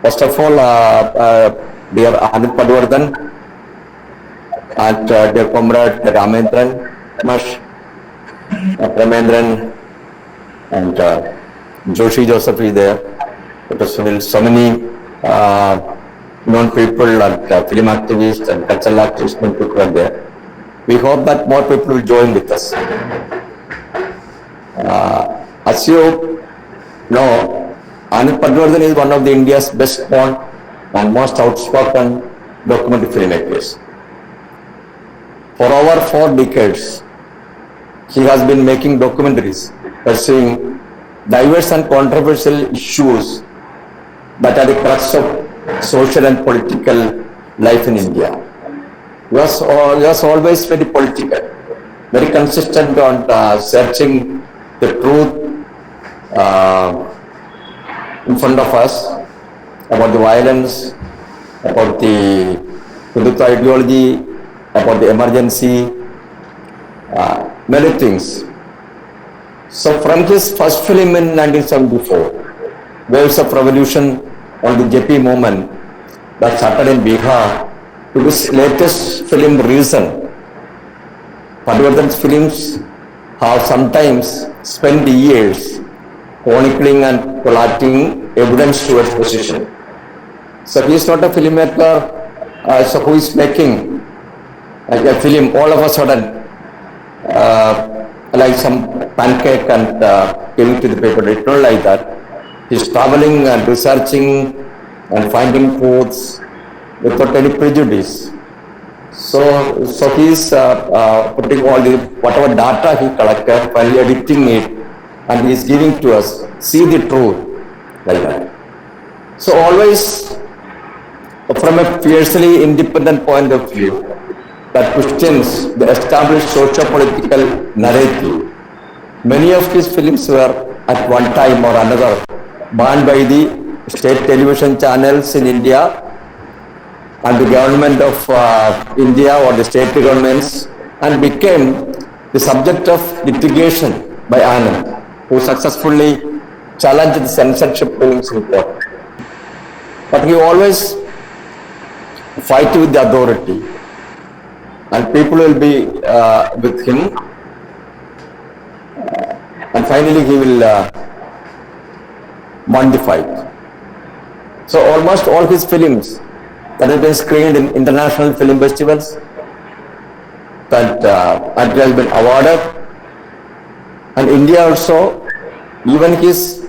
First of all, dear Anand Padwardhan and dear comrade Ramendran, Mash, Ramendran and Joshi Joseph is there. Dr. Sunil, so many known people and film activists and cultural activists people are there. We hope that more people will join with us. As you know, Anand Padwardhan is one of the India's best known and most outspoken documentary filmmakers. For over 4 decades, he has been making documentaries pursuing diverse and controversial issues that are the crux of social and political life in India. He was always very political, very consistent on searching the truth in front of us about the violence, about the Hindutva ideology, about the emergency, many things. So from his first film in 1974, Waves of Revolution on the JP movement that started in Bihar, to his latest film Reason, Padwardhan's films have sometimes spent years chronicling and collating evidence to its position. So he is not a filmmaker who is making a film all of a sudden like some pancake and giving to the paper. It's not like that. He's traveling and researching and finding truths without any prejudice. So he's putting all the whatever data he collected, finally editing it, and he's giving to us, see the truth, like that. So always from a fiercely independent point of view that questions the established socio-political narrative. Many of his films were at one time or another banned by the state television channels in India and the government of India or the state governments, and became the subject of litigation by Anand, who successfully challenged the censorship rulings in court. But he always fight with the authority, and people will be with him, and finally he will won the fight. So almost all his films that have been screened in international film festivals, that and has been awarded, and India also, even his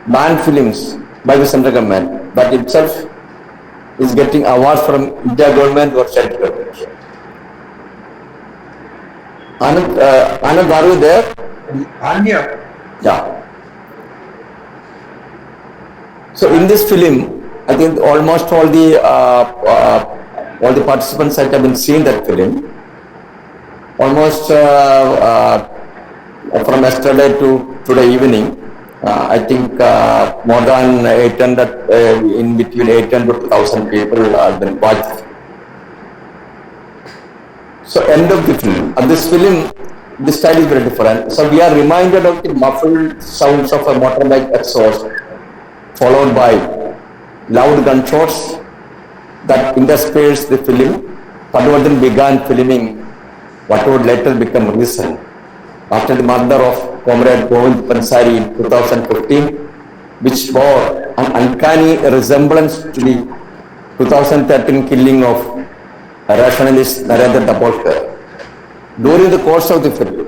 banned films by the central government, that itself is getting awards from India government or state government. Anand, are you there? Anya. Yeah. So in this film, I think almost all the participants that have been seen that film. Almost from yesterday to today evening, I think more than 800, in between 800 to 1,000 people have been watched. So end of the film. This film, the style is very different. So we are reminded of the muffled sounds of a motorbike exhaust, followed by loud gunshots that intersperse the film. Padwardhan began filming what would later become Reason after the murder of Comrade Govind Pansari in 2015, which bore an uncanny resemblance to the 2013 killing of rationalist Narendra Dabholkar. During the course of the film,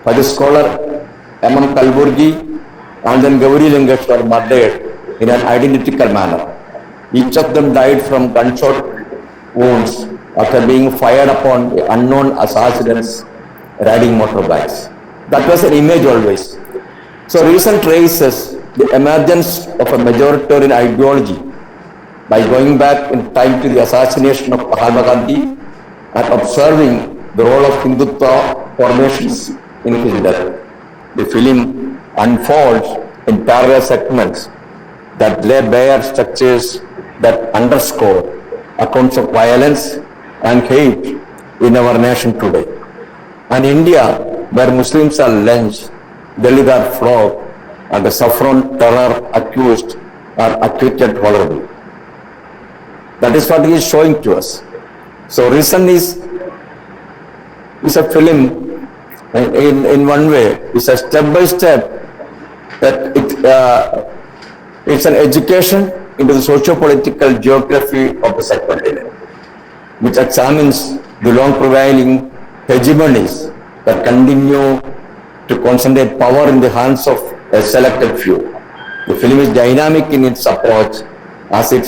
by the scholar M.M. Kalburgi and then Gauri Lingesh were murdered in an identical manner. Each of them died from gunshot wounds after being fired upon the unknown assassins riding motorbikes. That was an image always. So Reason traces the emergence of a majoritarian ideology by going back in time to the assassination of Mahatma Gandhi and observing the role of Hindutva formations in his death. The film unfolds in parallel segments that lay bare structures that underscore accounts of violence and hate in our nation today. And India, where Muslims are lynched, Dalits are flogged, and the saffron terror accused are acquitted honorably. That is what he is showing to us. So Reason is a film in one way. It's a step by step that it's an education into the socio-political geography of the subcontinent, which examines the long prevailing hegemonies that continue to concentrate power in the hands of a selected few. The film is dynamic in its approach as it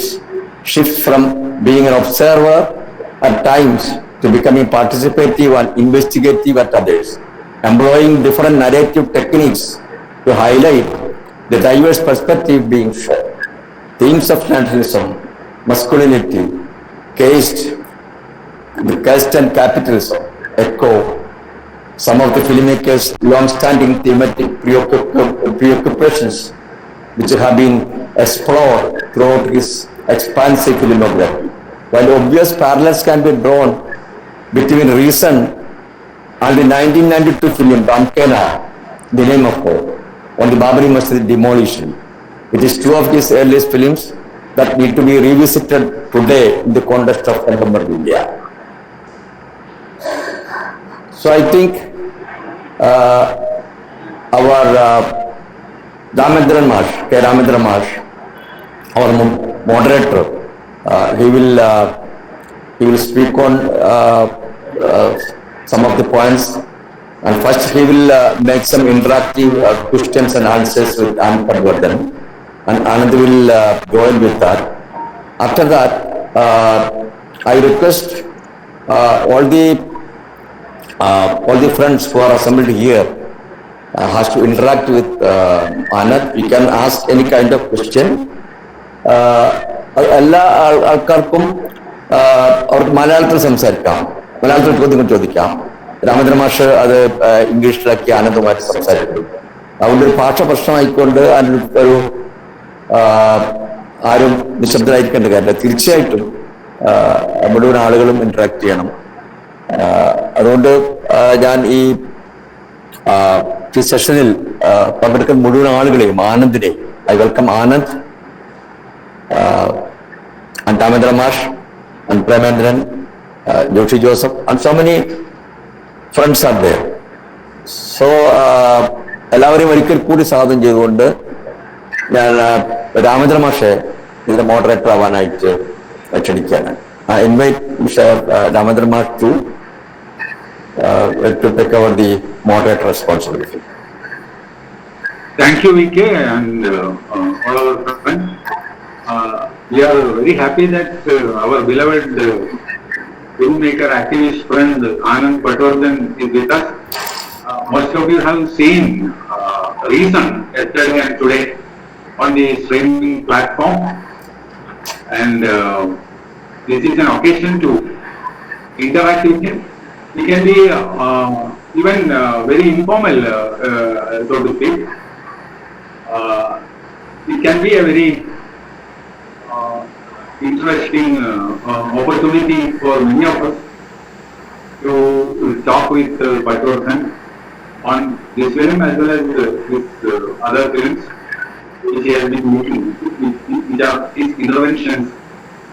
shifts from being an observer at times to becoming participative and investigative at others, employing different narrative techniques to highlight the diverse perspective being shown. Themes of nationalism, masculinity, caste, the caste and capitalism echo some of the filmmakers' long-standing thematic preoccupations, which have been explored throughout his expansive filmography. While obvious parallels can be drawn between Reason and the 1992 film Ramkena, The Name of Hope, on the Babri Masjid demolition, it is two of his earliest films that need to be revisited today in the context of contemporary India. So I think our Ramendran Mash, K. Ramendran Mash, our moderator, he will speak on some of the points, and first he will make some interactive questions and answers with Anand Padwardhan, and Anand will go in with that. After that, I request all the friends who are assembled here has to interact with Anand. You can ask any kind of question. എല്ലാ ആൾക്കാർക്കും അവർക്ക് മലയാളത്തിൽ സംസാരിക്കാം, മലയാളത്തിൽ ചോദ്യങ്ങൾ ചോദിക്കാം. രാമചന്ദ്രൻ മാഷ് അത് ഇംഗ്ലീഷിലാക്കി ആനന്ദമായിട്ട് സംസാരിക്കും. അതുകൊണ്ട് ഒരു ഭാഷ പ്രശ്നമായിക്കൊണ്ട് ഒരു ആരും നിശബ്ദരായിരിക്കേണ്ട കാര്യമില്ല. തീർച്ചയായിട്ടും മുഴുവൻ ആളുകളും ഇന്ററാക്ട് ചെയ്യണം. അതുകൊണ്ട് ഞാൻ ഈ സെഷനിൽ പങ്കെടുക്കുന്ന മുഴുവൻ ആളുകളെയും ആനന്ദിനെയും I welcome Anand and Ramendra Mash and Premendran, Joshi Joseph, and so many friends are there. So എല്ലാവരെയും ഒരിക്കൽ കൂടി സ്വാഗതം ചെയ്തുകൊണ്ട് ഞാൻ രാമേന്ദ്ര മാഷെ ഇതിന്റെ മോഡറേറ്റർ ആവാനായിട്ട് ക്ഷണിക്കുകയാണ്. I invite Mr. Ramendra Mash to take over the moderator responsibility. Thank you, VK, and all our friends. We are very happy that our beloved filmmaker, activist friend Anand Padwardhan is with us. Most of you have seen Reason yesterday and today on the streaming platform, and this is an occasion to interact with him. It can be even very informal, so to speak. It can be a very interesting opportunity for many of us to talk with Padwardhan on this film as well as with other films which he has been making, which are his interventions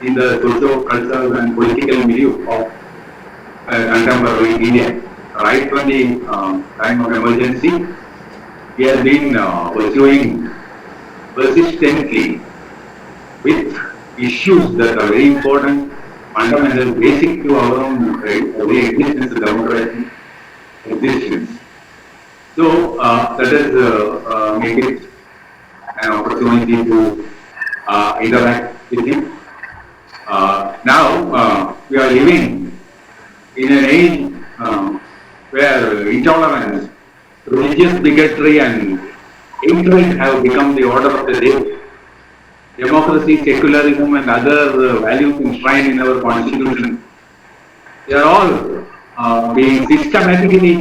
in the socio-cultural and political milieu of contemporary India. Right from the time of emergency, he has been pursuing persistently with issues that are very important, fundamental, basic to our own very existence, democratic existence. So let us make it an opportunity to interact with him. Now we are living in an age where intolerance, religious bigotry and hatred have become the order of the day. Democracy, secularism and other values enshrined in our constitution, they are all being systematically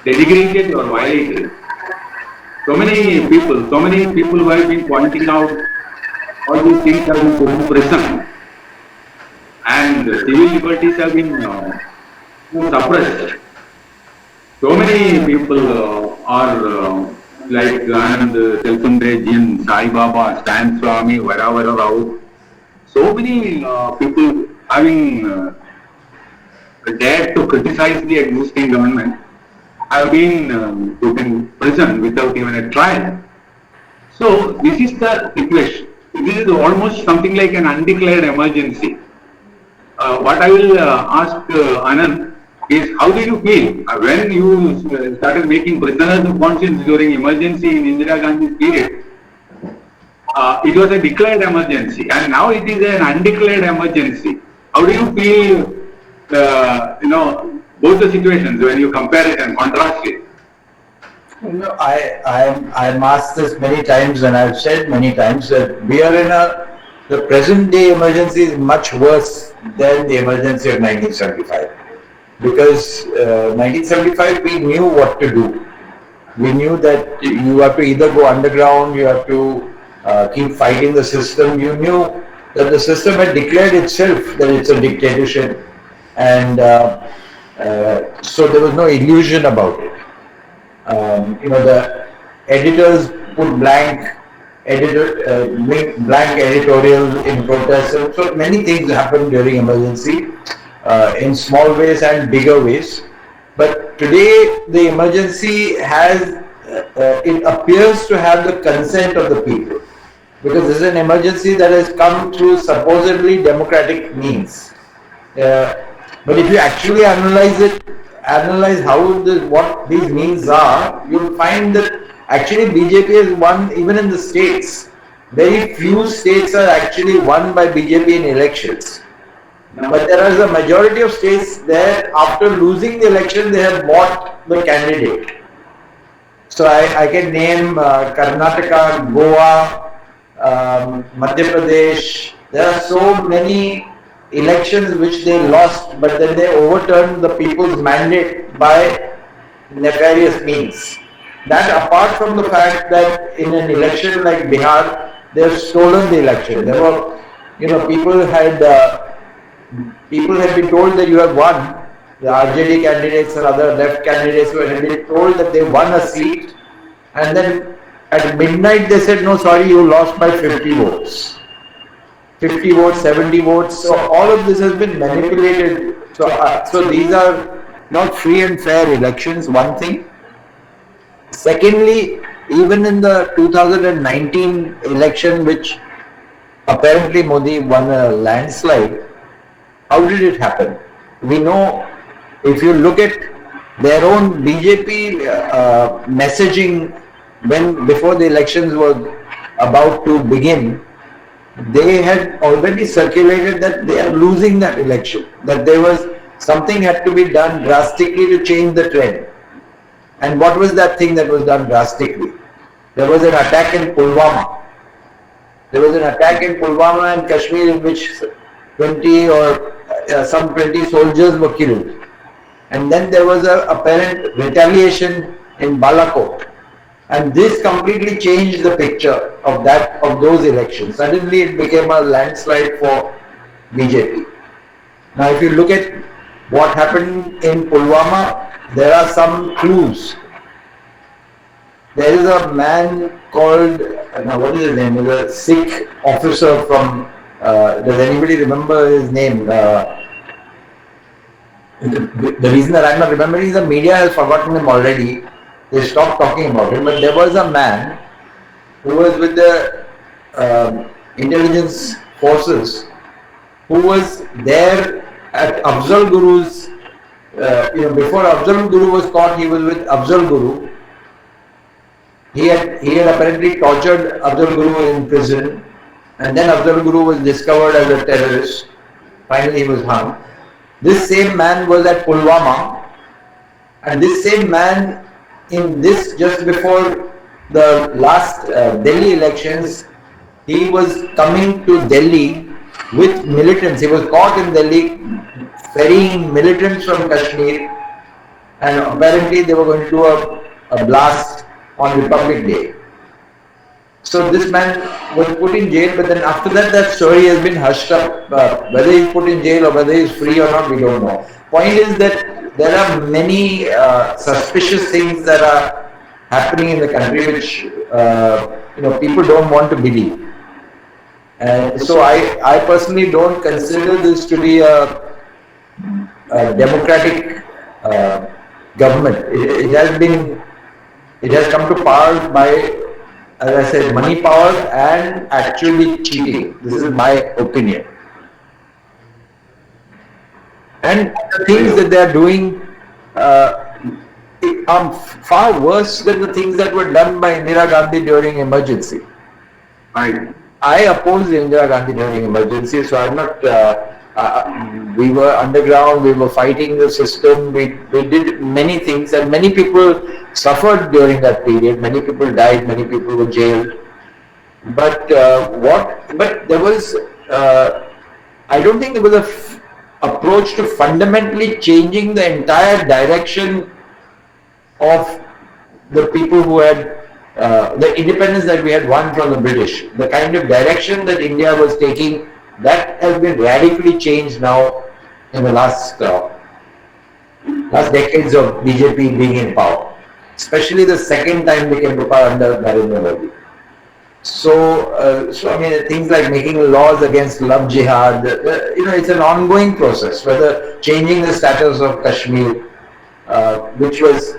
denigrated or violated. So many people who have been pointing out all these things have been put in prison, and civil liberties have been suppressed. So many people are like Anand, Teltunde Jin, Sai Baba, Stan Swami, Varavara Rao. So many people having dared to criticize the existing government have been put in prison without even a trial. So this is the situation. This is almost something like an undeclared emergency. What I will ask Anand is, how do you feel when you started making prisoners of conscience during emergency in Indira Gandhi's period? It was a declared emergency, and now it is an undeclared emergency. How do you feel? Both the situations when you compare it and contrast it. No, I'm asked this many times, and I've said many times that we are in the present day emergency is much worse than the emergency of 1975. Because 1975 we knew what to do. We knew that you have to either go underground, you have to keep fighting the system. You knew that the system had declared itself that it's a dictatorship, and so there was no illusion about it. The editors put blank editorial in protest. So many things happened during emergency, in small ways and bigger ways. But today the emergency has, it appears to have the consent of the people, because this is an emergency that has come through supposedly democratic means. But if you actually analyze what these means are, you'll find that actually BJP has won even in the states. Very few states are actually won by BJP in elections. But there is a majority of states there, after losing the election, they have bought the candidate. So I can name Karnataka, Goa, Madhya Pradesh. There are so many elections which they lost, but then they overturned the people's mandate by nefarious means. That apart from the fact that in an election like Bihar, they have stolen the election. There were, people had been told that you have won. The RJD candidates and other left candidates had been told that they won a seat, and then at midnight they said, no, sorry, you lost by 50 votes. 50 votes, 70 votes. So all of this has been manipulated. So these are not free and fair elections, one thing. Secondly, even in the 2019 election, which apparently Modi won a landslide, how did it happen? We know, if you look at their own BJP messaging before the elections were about to begin, they had already circulated that they are losing that election, that something had to be done drastically to change the trend. And what was that thing that was done drastically? There was an attack in Pulwama. There was an attack in Pulwama and Kashmir in which 20 soldiers were killed. And then there was an apparent retaliation in Balakot. And this completely changed the picture of those elections. Suddenly it became a landslide for BJP. Now if you look at what happened in Pulwama, there are some clues. There is a man called, what is his name? He's a Sikh officer from, does anybody remember his name? The reason that I'm not remembering is the media has forgotten him already. They stopped talking about him. But there was a man who was with the intelligence forces, who was there at Afzal Guru's, before Afzal Guru was caught, he was with Afzal Guru. He had apparently tortured Afzal Guru in prison, and then Afzal Guru was discovered as a terrorist. Finally he was hung. This same man was at Pulwama, and this same man just before the last Delhi elections, he was coming to Delhi with militants. He was caught in Delhi ferrying militants from Kashmir, and apparently they were going to do a blast on Republic Day. So this man was put in jail, but then after that story has been hushed up. Whether he's put in jail or whether he's free or not, we don't know. Point is that there are many suspicious things that are happening in the country which people don't want to believe. And so I personally don't consider this to be a democratic government. It has come to power by, as I said, money power and actually cheating. This is my opinion. And the things that they are doing are far worse than the things that were done by Indira Gandhi during emergency. I opposed Indira Gandhi during emergency, so I'm not. We were underground. We were fighting the system. We did many things, and many people suffered during that period. Many people died. Many people were jailed. But But there was. I don't think there was a approach to fundamentally changing the entire direction of the people who had the independence that we had won from the British. The kind of direction that India was taking, that has been radically changed now in the last decades of BJP being in power, especially the second time they came to power under Narendra Modi. So I mean, things like making laws against love jihad, it's an ongoing process. Whether changing the status of Kashmir, which was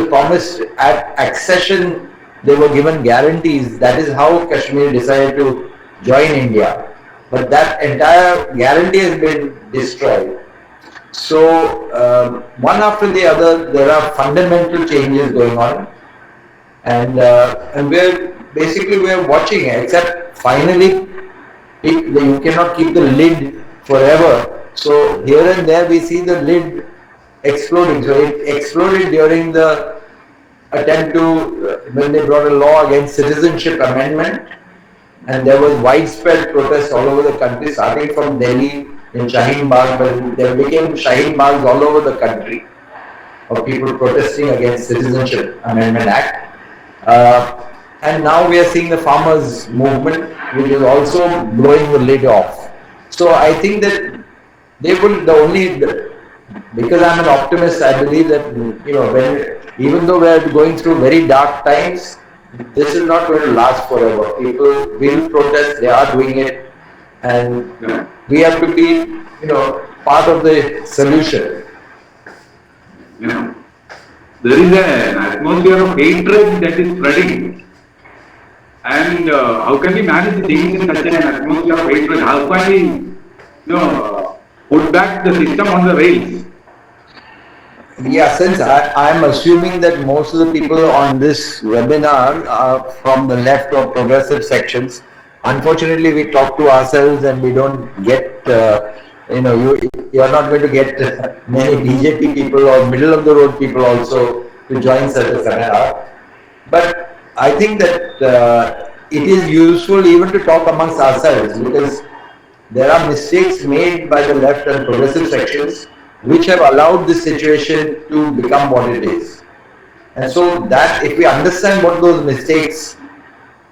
promised at accession, they were given guarantees. That is how Kashmir decided to join India. But that entire guarantee has been destroyed. So one after the other, there are fundamental changes going on, and we're watching it. Except finally, you cannot keep the lid forever. So here and there, we see the lid exploding. So it exploded during the attempt to when they brought a law against citizenship amendment, and there was widespread protest all over the country, starting from Delhi in Shaheen Bagh, but there became Shaheen Baghs all over the country of people protesting against Citizenship Amendment Act. And now we are seeing the farmers' movement, which is also blowing the lid off. So I think that they will because I'm an optimist, I believe that even though we are going through very dark times, this is not going to last forever. People will protest, they are doing it, and we have to be, part of the solution. There is an atmosphere of hatred that is spreading. And how can we manage things in such an atmosphere of hatred? How can we, put back the system on the rails? Yeah, since I'm assuming that most of the people on this webinar are from the left or progressive sections. Unfortunately, we talk to ourselves and we don't get, you're not going to get many BJP people or middle of the road people also to join such a seminar. But I think that it is useful even to talk amongst ourselves, because there are mistakes made by the left and progressive sections which have allowed this situation to become what it is. And so that if we understand what those mistakes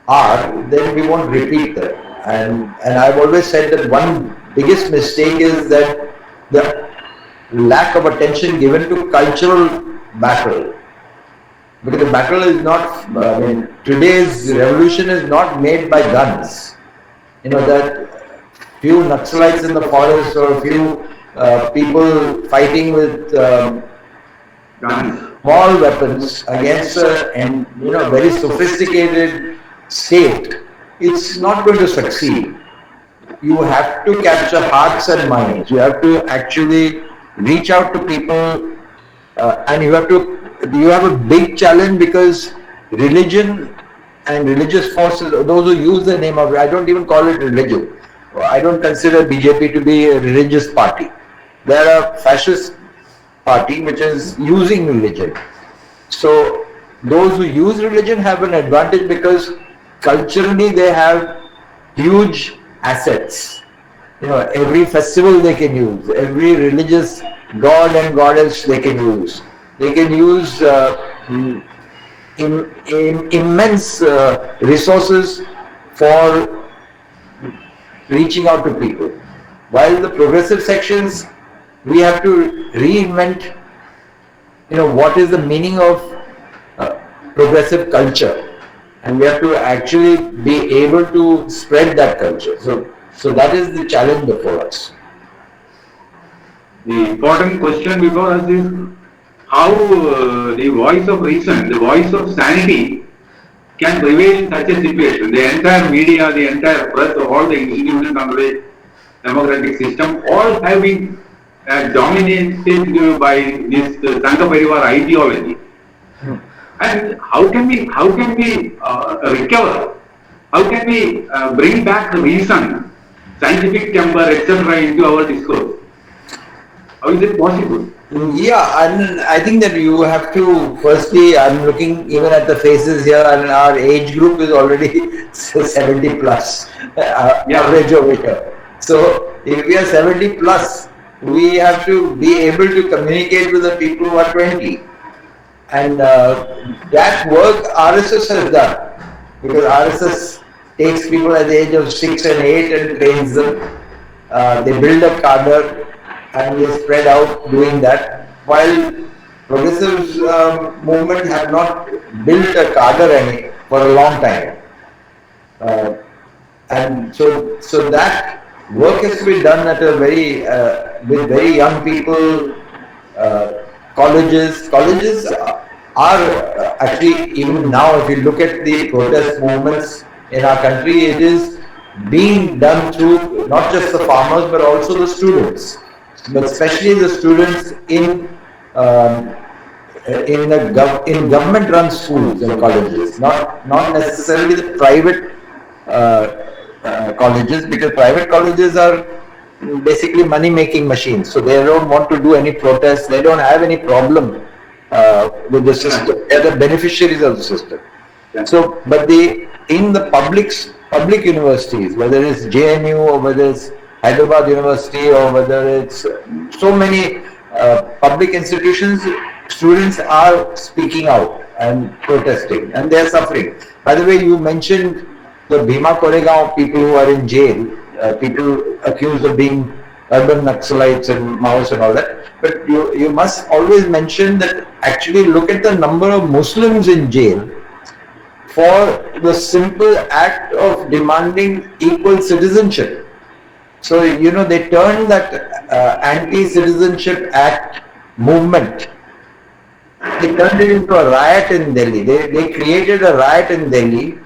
are, then we won't repeat them. And I've always said that one biggest mistake is that the lack of attention given to cultural battle. Because the battle is not, today's revolution is not made by guns. That few Naxalites in the forest or a few people fighting with small weapons against a very sophisticated state, it's not going to succeed. You have to capture hearts and minds. You have to actually reach out to people, and you have a big challenge, because religion and religious forces, those who use the name of, I don't even call it religion. I don't consider BJP to be a religious party. They are a fascist party which is using religion. So those who use religion have an advantage because culturally they have huge assets. Every festival they can use, every religious god and goddess they can use. They can use immense resources for reaching out to people. While the progressive sections, we have to reinvent, what is the meaning of progressive culture, and we have to actually be able to spread that culture. So that is the challenge before us. The important question before us is how the voice of reason, the voice of sanity can prevail in such a situation. The entire media, the entire press, all the institutions under the democratic system, all have been dominated by this Sangha Parivar ideology. And how can we recover? How can we bring back reason, scientific temper, etc. into our discourse? How is it possible? Yeah, and I think that you have to, firstly, I'm looking even at the faces here, and our age group is already 70 plus, average over here. So if we are 70 plus, we have to be able to communicate with the people who are 20. And that work RSS has done, because RSS takes people at the age of 6 and 8 and trains them. They build a cadre and they spread out doing that, while progressive movement have not built a cadre for a long time. And so that work has to be done at a very with very young people. Colleges are actually, even now, if you look at the protest movements in our country, it is being done through not just the farmers but also the students, but especially the students in government-run schools and colleges, not necessarily the private colleges, because private colleges are basically money-making machines. So they don't want to do any protests. They don't have any problem with the system. They are the beneficiaries of the system. So, but in the public universities, whether it's JNU or whether it's Hyderabad University or whether it's so many public institutions, students are speaking out and protesting, and they are suffering. By the way, you mentioned the Bhima Koregaon people who are in jail, people accused of being urban Naxalites and Maoists and all that. But you must always mention that actually look at the number of Muslims in jail for the simple act of demanding equal citizenship. So, they turned that anti-citizenship act movement, they turned it into a riot in Delhi. They created a riot in Delhi,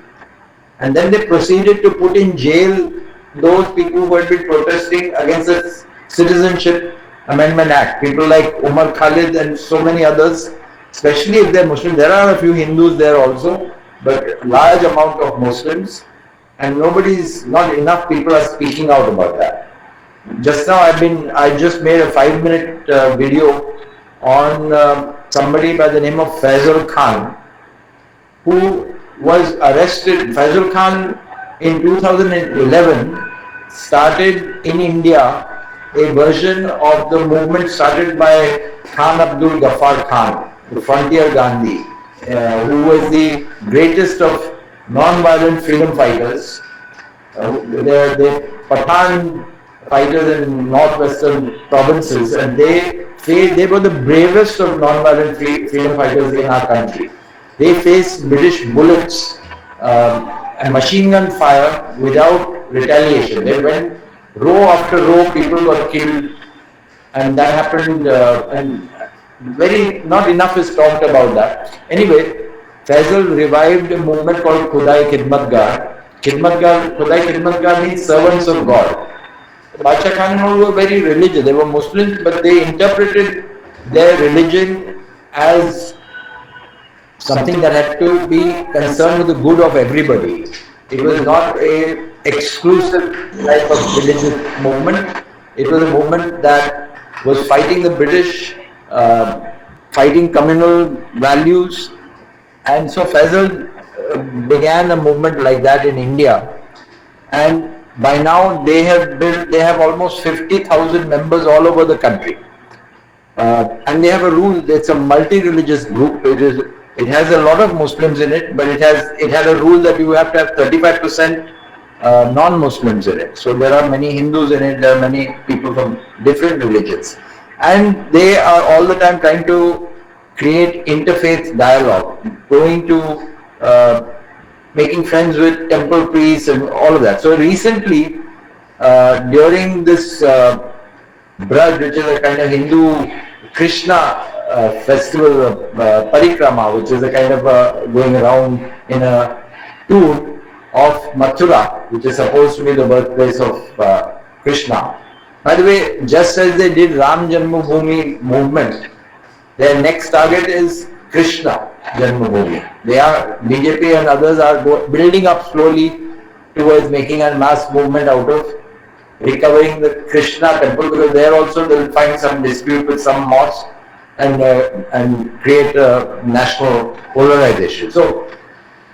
and then they proceeded to put in jail those people who had been protesting against the Citizenship Amendment Act. People like Umar Khalid and so many others, especially if they're Muslim. There are a few Hindus there also, but large amount of Muslims, and not enough people are speaking out about that. Just now I just made a 5-minute video on somebody by the name of Faisal Khan, who was arrested. Faisal Khan in 2011 started in India a version of the movement started by Khan Abdul Ghaffar Khan, the Frontier Gandhi, who was the greatest of non-violent freedom fighters. They're Pathan fighters in northwestern provinces, and they were the bravest of non-violent freedom fighters in our country. They faced British bullets and machine gun fire without retaliation. They went row after row, people were killed, and that happened, and not enough is talked about that. Anyway, Faisal revived a movement called Khudai Khidmatgar. Khudai Khidmatgar means servants of God. Bacha Khan and all were very religious. They were Muslims, but they interpreted their religion as something that had to be concerned with the good of everybody. It was not a exclusive type of religious movement. It was a movement that was fighting the British, fighting communal values, and so Faisal began a movement like that in India, and by now they have almost 50,000 members all over the country, and they have a rule. It's a multi-religious group. It has a lot of Muslims in it, but it has a rule that you have to have 35% non-Muslims in it. So there are many Hindus in it, there are many people from different religions, and they are all the time trying to create interfaith dialogue, going to making friends with temple priests and all of that. So recently, during this Braj, which is a kind of Hindu Krishna festival, Parikrama, which is a kind of going around in a tour of Mathura, which is supposed to be the birthplace of Krishna. By the way, just as they did Ram Janmabhoomi movement, their next target is Krishna Janmabhoomi. They are, BJP and others are building up slowly towards making a mass movement out of recovering the Krishna temple, because there also they will find some dispute with some mosque and create a national polarization. So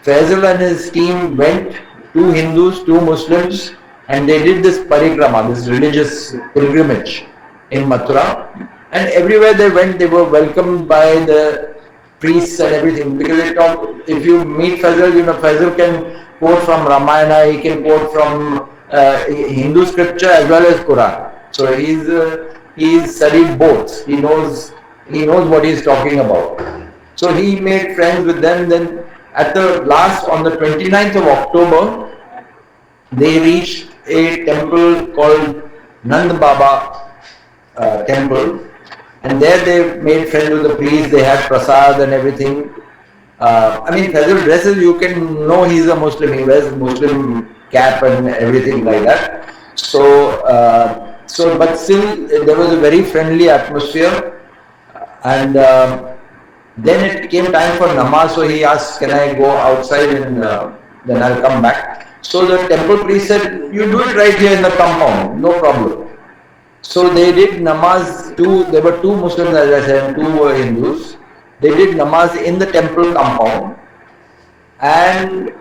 Faisal and his team went, two Hindus, two Muslims, and they did this parikrama, this religious pilgrimage in Mathura. And everywhere they went, they were welcomed by the priests and everything. Because they talk, if you meet Faisal, you know, Faisal can quote from Ramayana, he can quote from Hindu scripture as well as Quran. So he's studied both. He knows what he's talking about. So he made friends with them. Then at the last, on the 29th of October, they reached a temple called Nand Baba temple, and there they made friends with the priest. They had prasad and everything. I mean, Faisal dresses, you can know he's a Muslim. He wears a Muslim cap and everything like that. So, but still there was a very friendly atmosphere. And then it came time for namaz. So he asked, "Can I go outside and then I'll come back?" So the temple priest said, "You do it right here in the compound, no problem." So they did namaz. There were two Muslims, as I said, and two were Hindus. They did namaz in the temple compound, and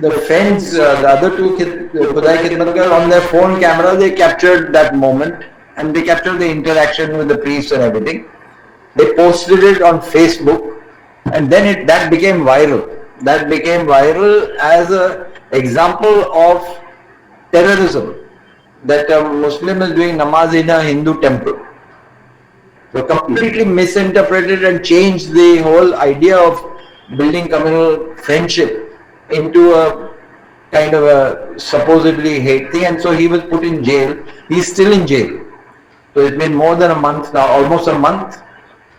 the friends, the other two Khudai Khidmatkar, on their phone camera, they captured that moment, and they captured the interaction with the priest and everything. They posted it on Facebook, and then that became viral. That became viral as an example of terrorism, that a Muslim is doing namaz in a Hindu temple. They completely misinterpreted and changed the whole idea of building communal friendship into a kind of a supposedly hate thing, and so he was put in jail. He's still in jail. So it's been more than a month now, almost a month,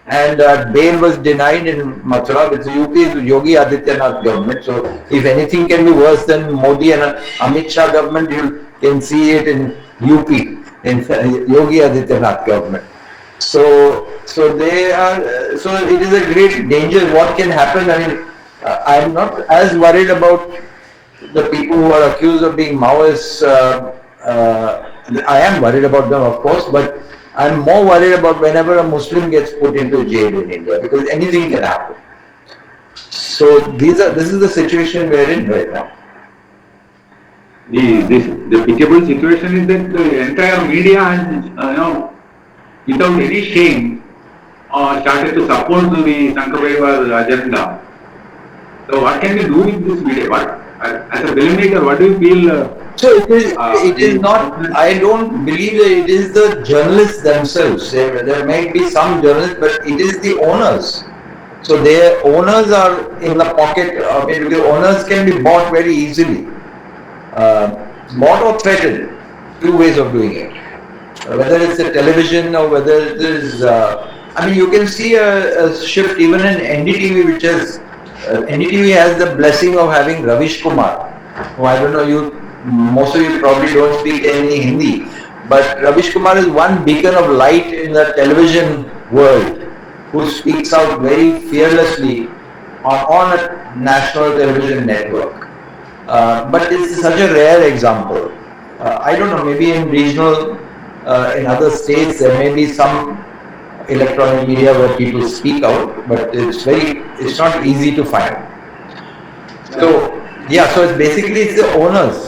and bail was denied in Mathura. With UP is Yogi Adityanath government. So if anything can be worse than Modi and Amit Shah government, you can see it in UP, in Yogi Adityanath government. So they are. So it is a great danger. What can happen? I mean, I'm not as worried about the people who are accused of being Maoists. I am worried about them, of course, but I'm more worried about whenever a Muslim gets put into jail in India, because anything can happen. So this is the situation we're in right now. The pitiable situation is that the entire media has, without any shame, started to support the Sangha Parivar agenda. So what can we do with this media? As a filmmaker, what do you feel? So it is not, I don't believe that it is the journalists themselves. There may be some journalists, but it is the owners. So their owners are in the pocket. The owners can be bought very easily. Bought or threatened. Two ways of doing it. Whether it's a television or whether it is, you can see a shift even in NDTV, which is, NDTV has the blessing of having Ravish Kumar, who I don't know, most of you probably don't speak any Hindi, but Ravish Kumar is one beacon of light in the television world, who speaks out very fearlessly on a national television network. But it's such a rare example. I don't know, maybe in regional, in other states there may be some electronic media where people speak out, but it's not easy to find. So it's basically the owners.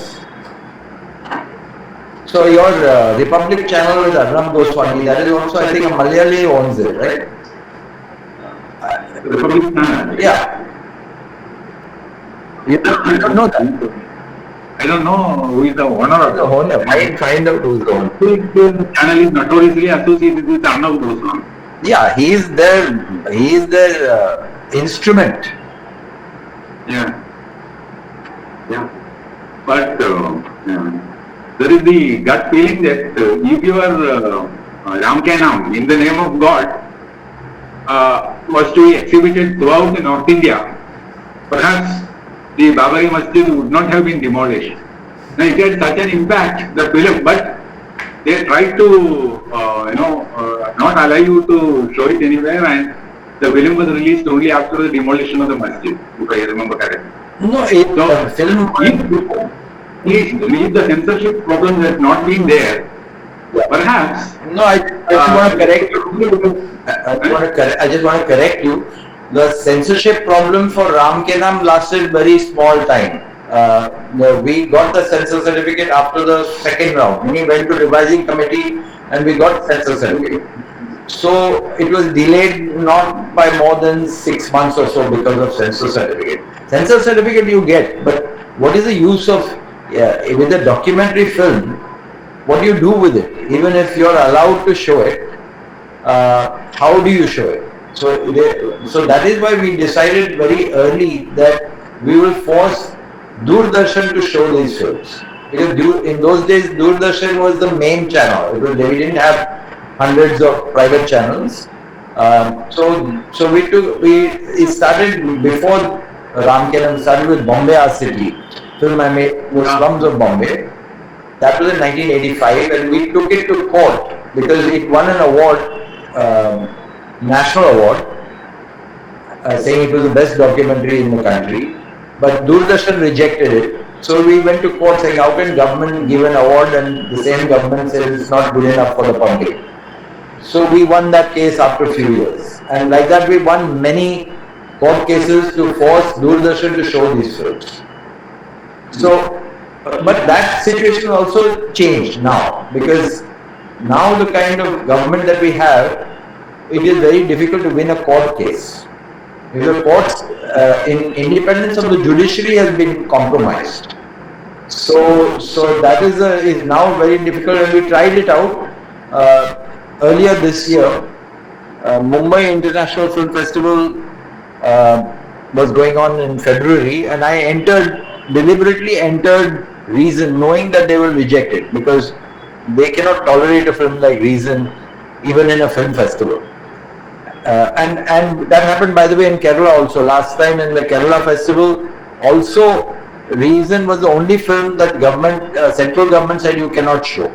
So your Republic channel with Arnab Goswami, that is also, I think, a Malayali owns it, right? Republic channel? Yeah. You don't know that? I don't know who is the owner of the owner. I find out who is the owner. The channel is notoriously associated with Arnab Goswami. Yeah, he is their instrument. Yeah. Yeah. But there is the gut feeling that if you are Ram Ke Naam in the name of God was to be exhibited throughout North India, perhaps the Babari Masjid would not have been demolished. Now it had such an impact, the film, but they tried to, not allow you to show it anywhere, and the film was released only after the demolition of the masjid, if I remember correctly. No, So, film. if the censorship problem has not been there, perhaps. No, I just want to correct you. I just want to correct you. The censorship problem for Ram Ke Naam lasted very small time. We got the censor certificate after the second round. We went to revising committee and we got censor certificate. So it was delayed not by more than 6 months or so because of censor certificate. Censor certificate you get, but what is the use of with a documentary film? What do you do with it? Even if you are allowed to show it, how do you show it? So that is why we decided very early that we will force Doordarshan to show these films. Because in those days, Doordarshan was the main channel. We didn't have hundreds of private channels. So we started before Ram Ke Naam, started with Bombay Art City, film I made the slums of Bombay. That was in 1985, and we took it to court because it won an award, national award, saying it was the best documentary in the country. But Doordarshan rejected it. So we went to court saying, how can government give an award and the same government says it's not good enough for the public? So we won that case after a few years. And like that we won many court cases to force Doordarshan to show these films. So, but that situation also changed now, because now the kind of government that we have, it is very difficult to win a court case. Because the courts, independence of the judiciary has been compromised. So that is now very difficult, and we tried it out earlier this year. Mumbai International Film Festival was going on in February, and I deliberately entered Reason, knowing that they will reject it because they cannot tolerate a film like Reason even in a film festival. And that happened, by the way, in Kerala also. Last time in the Kerala festival, also Reason was the only film that central government said you cannot show.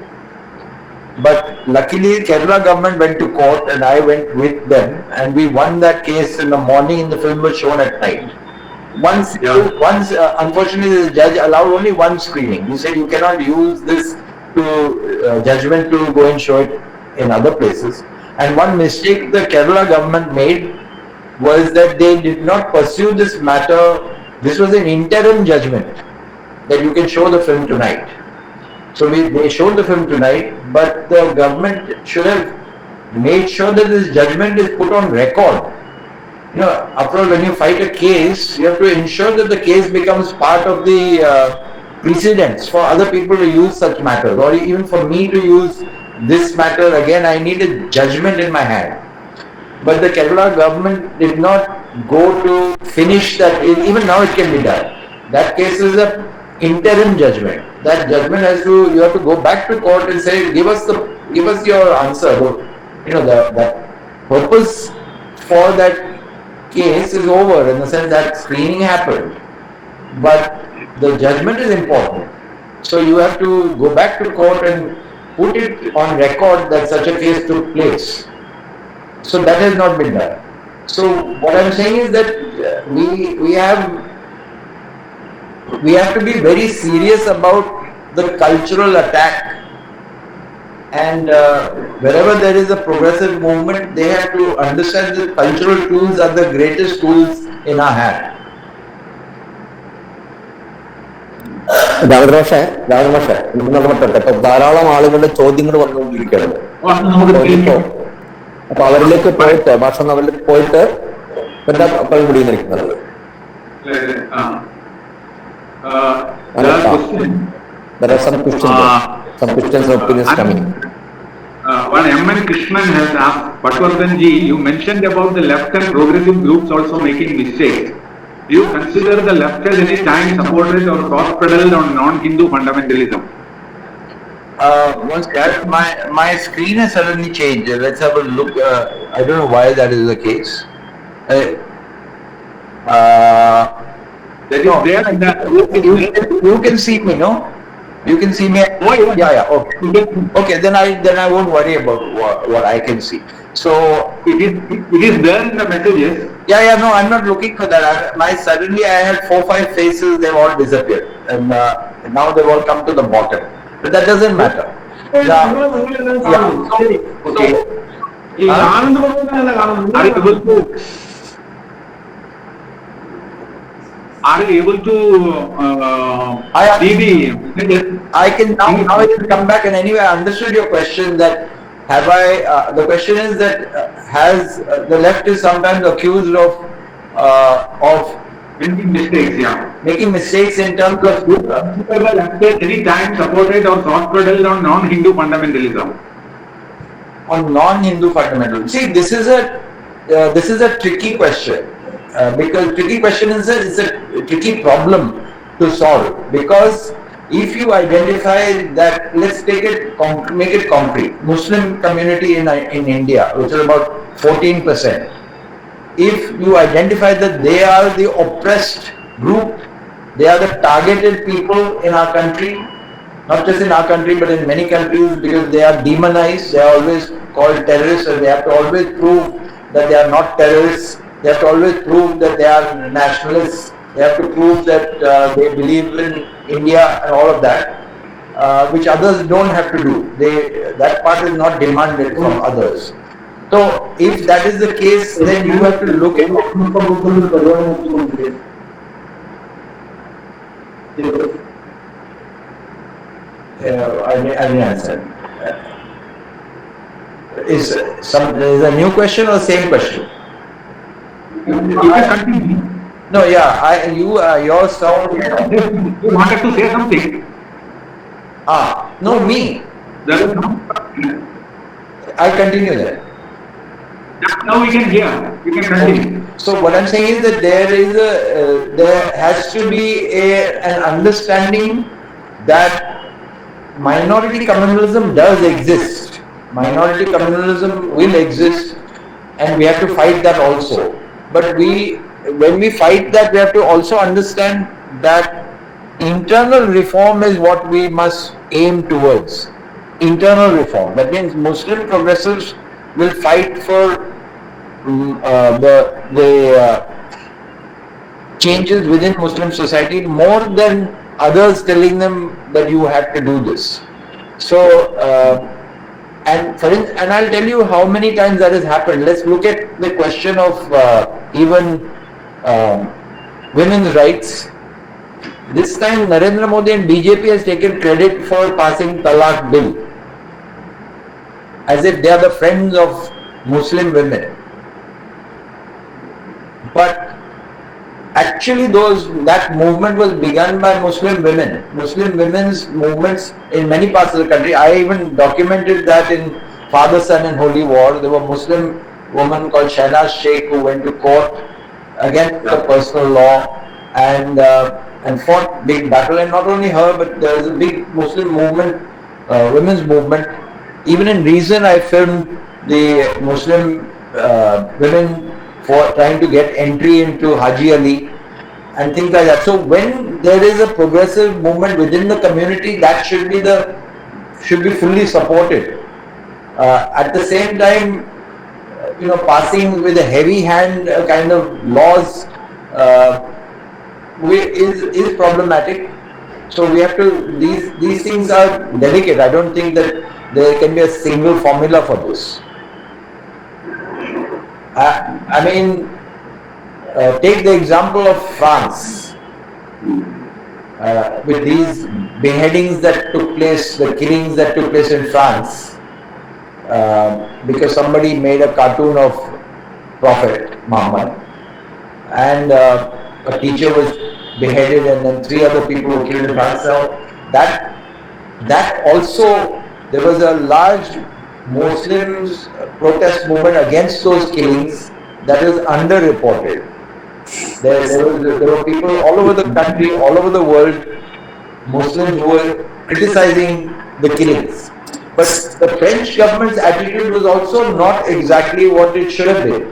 But luckily Kerala government went to court and I went with them, and we won that case in the morning and the film was shown at night. Once, unfortunately, the judge allowed only one screening. He said you cannot use this judgment to go and show it in other places. And one mistake the Kerala government made was that they did not pursue this matter. This was an interim judgment that you can show the film tonight. So they showed the film tonight, but the government should have made sure that this judgment is put on record. You know, after all, when you fight a case, you have to ensure that the case becomes part of the precedents for other people to use such matters, or even for me to use this matter again. I need a judgment in my hand. But the Kerala government did not go to finish that. Even now it can be done. That case is an interim judgment. That judgment you have to go back to court and say, give us your answer. The purpose for that case is over, in the sense that screening happened, but the judgment is important. So you have to go back to court and put it on record that such a case took place. So that has not been done. So what I am saying is that we have to be very serious about the cultural attack. And wherever there is a progressive movement, they have to understand that cultural tools are the greatest tools in our hand. Ramakrishna ഇപ്പൊ ധാരാളം ആളുകളുടെ ചോദ്യങ്ങൾ വന്നുകൊണ്ടിരിക്കുകയാണ്. അപ്പൊ അവരിലേക്ക് പോയിട്ട് അവരിലേക്ക് പോയിട്ട് എന്താ പിടിയിരിക്കുന്നത്? There are some questions and opinions coming. one M.N. Krishnan has asked, Patwardhan ji, you mentioned about the left and progressive groups also making mistakes. Do you consider the left has any time supported or cross-pedaled on non-Hindu fundamentalism? Once that my screen has suddenly changed. Let's have a look. I don't know why that is the case. That is No, there in the... you can see me, no? You can see me. Oh, Yeah. Okay. Okay. Then I won't worry about what I can see. So It is there in the messages. yeah. No, I'm not looking for that. Suddenly I had 4-5 faces. They've all disappeared, and now they've all come to the bottom. But that doesn't matter. Okay. Are you able to see the... I can now I can come back, and anyway I understood your question. That have I? The question is that has the left is sometimes accused of making mistakes, yeah. making mistakes in terms of Any time supported or cross-pedaled on non-Hindu fundamentalism? on non-Hindu fundamentals. See, this is a tricky question because tricky question is a tricky problem to solve, because if you identify that, let's take it make it concrete. Muslim community in India, which is about 14%. If you identify that they are the oppressed group, they are the targeted people in our country, not just in our country but in many countries, because they are demonized, they are always called terrorists, and they have to always prove that they are not terrorists, they have to always prove that they are nationalists, they have to prove that they believe in India and all of that, which others don't have to do. That part is not demanded from others. So if that is the case, then you have to look at I didn't answer. Is a new question or same question? You can continue. No, yeah, your sound. You wanted to say something. No, me. There is no... I continue that. Now we can hear. You can continue. So what I'm saying is that there has to be an understanding that minority communalism does exist. Minority communalism will exist, and we have to fight that also. But when we fight that, we have to also understand that internal reform is what we must aim towards. Internal reform. That means Muslim progressives will fight for the changes within Muslim society more than others telling them that you have to do this. So, and I'll tell you how many times that has happened. Let's look at the question of even women's rights. This time Narendra Modi and BJP has taken credit for passing Talaq bill, as if they are the friends of Muslim women. But actually that movement was begun by Muslim women. Muslim women's movements in many parts of the country. I even documented that in Father, Son and Holy War. There was a Muslim woman called Shahnaz Sheikh who went to court against the personal law and fought big battle. And not only her, but there was a big Muslim movement, women's movement. Even in Reason, I filmed the Muslim women for trying to get entry into Haji Ali and things like that. So when there is a progressive movement within the community, that should be fully supported. At the same time, passing with a heavy hand kind of laws is problematic. So we have to, these things are delicate. I don't think that there can be a single formula for this. I mean, take the example of France, with these beheadings that took place, the killings that took place in France, because somebody made a cartoon of Prophet Muhammad, and a teacher was beheaded, and then 3 other people were killed in France. So that also, there was a large Muslims protest movement against those killings that is underreported. There were people all over the country, all over the world, Muslims who were criticizing the killings. But the French government's attitude was also not exactly what it should have been.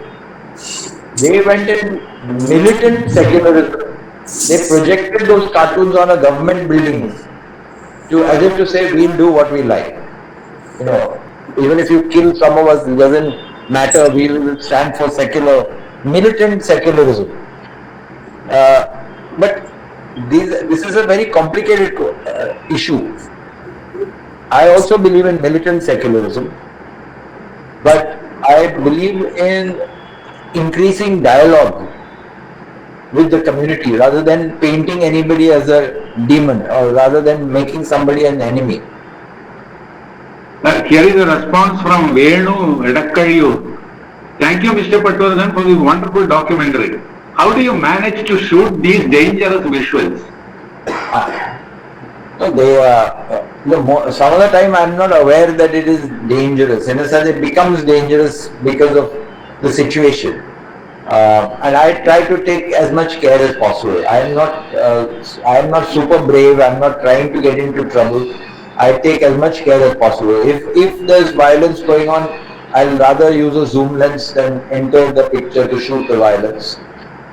They went in militant secularism. They projected those cartoons on a government buildings to as if to say we'll do what we like. You know, even if you kill some of us, it doesn't matter. We will stand for militant secularism. But this is a very complicated issue. I also believe in militant secularism, but I believe in increasing dialogue with the community rather than painting anybody as a demon or rather than making somebody an enemy. Here is a response from Venu Edakkayu. Thank you, Mr. Patwardhan, for this wonderful documentary. How do you manage to shoot these dangerous visuals? Some of the time I am not aware that it is dangerous. In a sense, it becomes dangerous because of the situation. And I try to take as much care as possible. I am not super brave. I am not trying to get into trouble. I take as much care as possible. If there's violence going on, I'll rather use a zoom lens than enter the picture to shoot the violence.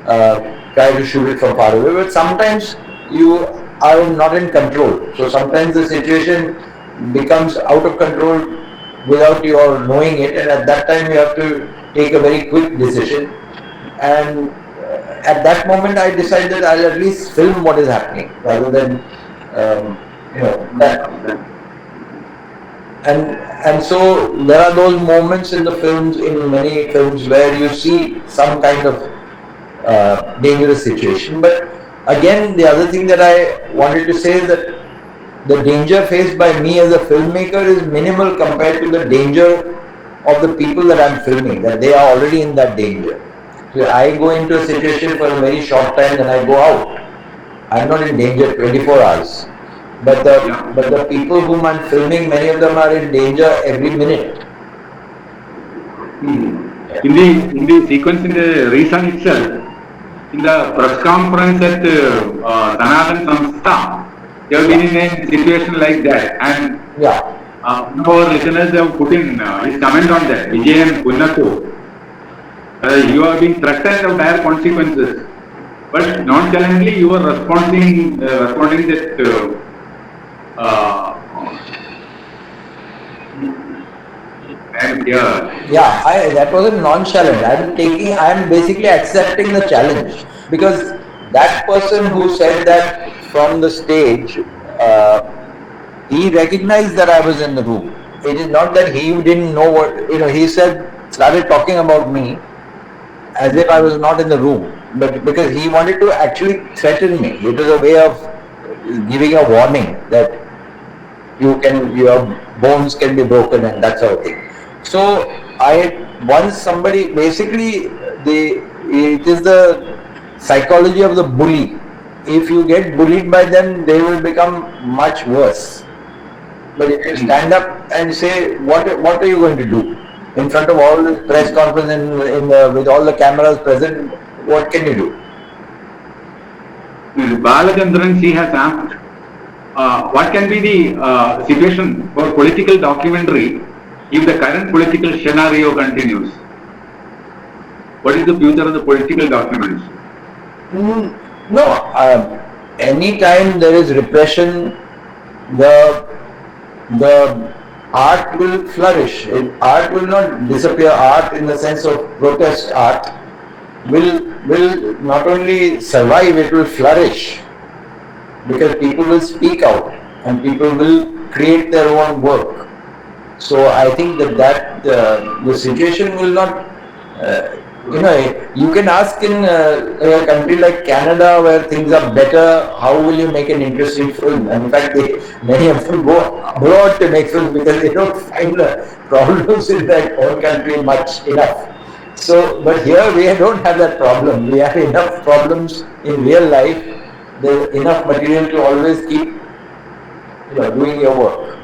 Try to shoot it from far away. But sometimes you are not in control. So sometimes the situation becomes out of control without your knowing it, and at that time you have to take a very quick decision. And at that moment I decide that I'll at least film what is happening rather than that. And so there are those moments in the films, in many films, where you see some kind of dangerous situation. But again, the other thing that I wanted to say is that the danger faced by me as a filmmaker is minimal compared to the danger of the people that I'm filming, that they are already in that danger. So I go into a situation for a very short time, then I go out. I'm not in danger 24 hours. But the people whom I'm filming, many of them are in danger every minute. In the sequence in the Reason itself, in the press conference at Dhanadhan Samstha, you have been in a situation like that, and our listeners have put in his comment on that. Vijayan Punnathu, you are being threatened of dire consequences, but nonchalantly you are responding that. That wasn't nonchalant. I am basically accepting the challenge, because that person who said that from the stage, he recognized that I was in the room. It is not that he didn't know what, he started talking about me as if I was not in the room, but because he wanted to actually threaten me. It was a way of giving a warning that your bones can be broken and that sort of thing. So it is the psychology of the bully. If you get bullied by them, they will become much worse. But if you stand up and say, what are you going to do? In front of all the press conference with all the cameras present, what can you do? Balachandran, she has asked, what can be the situation for political documentary if the current political scenario continues? What is the future of the political documents? Anytime there is repression, the art will flourish. Art will not disappear. Art, in the sense of protest art, will not only survive, it will flourish, because people will speak out and people will create their own work. So I think that the situation will not, you can ask in a country like Canada where things are better, how will you make an interesting film? And in fact, many of them go abroad to make films because they don't find the problems in their own country much enough. So, but here we don't have that problem. We have enough problems in real life. There is enough material to always keep doing your work.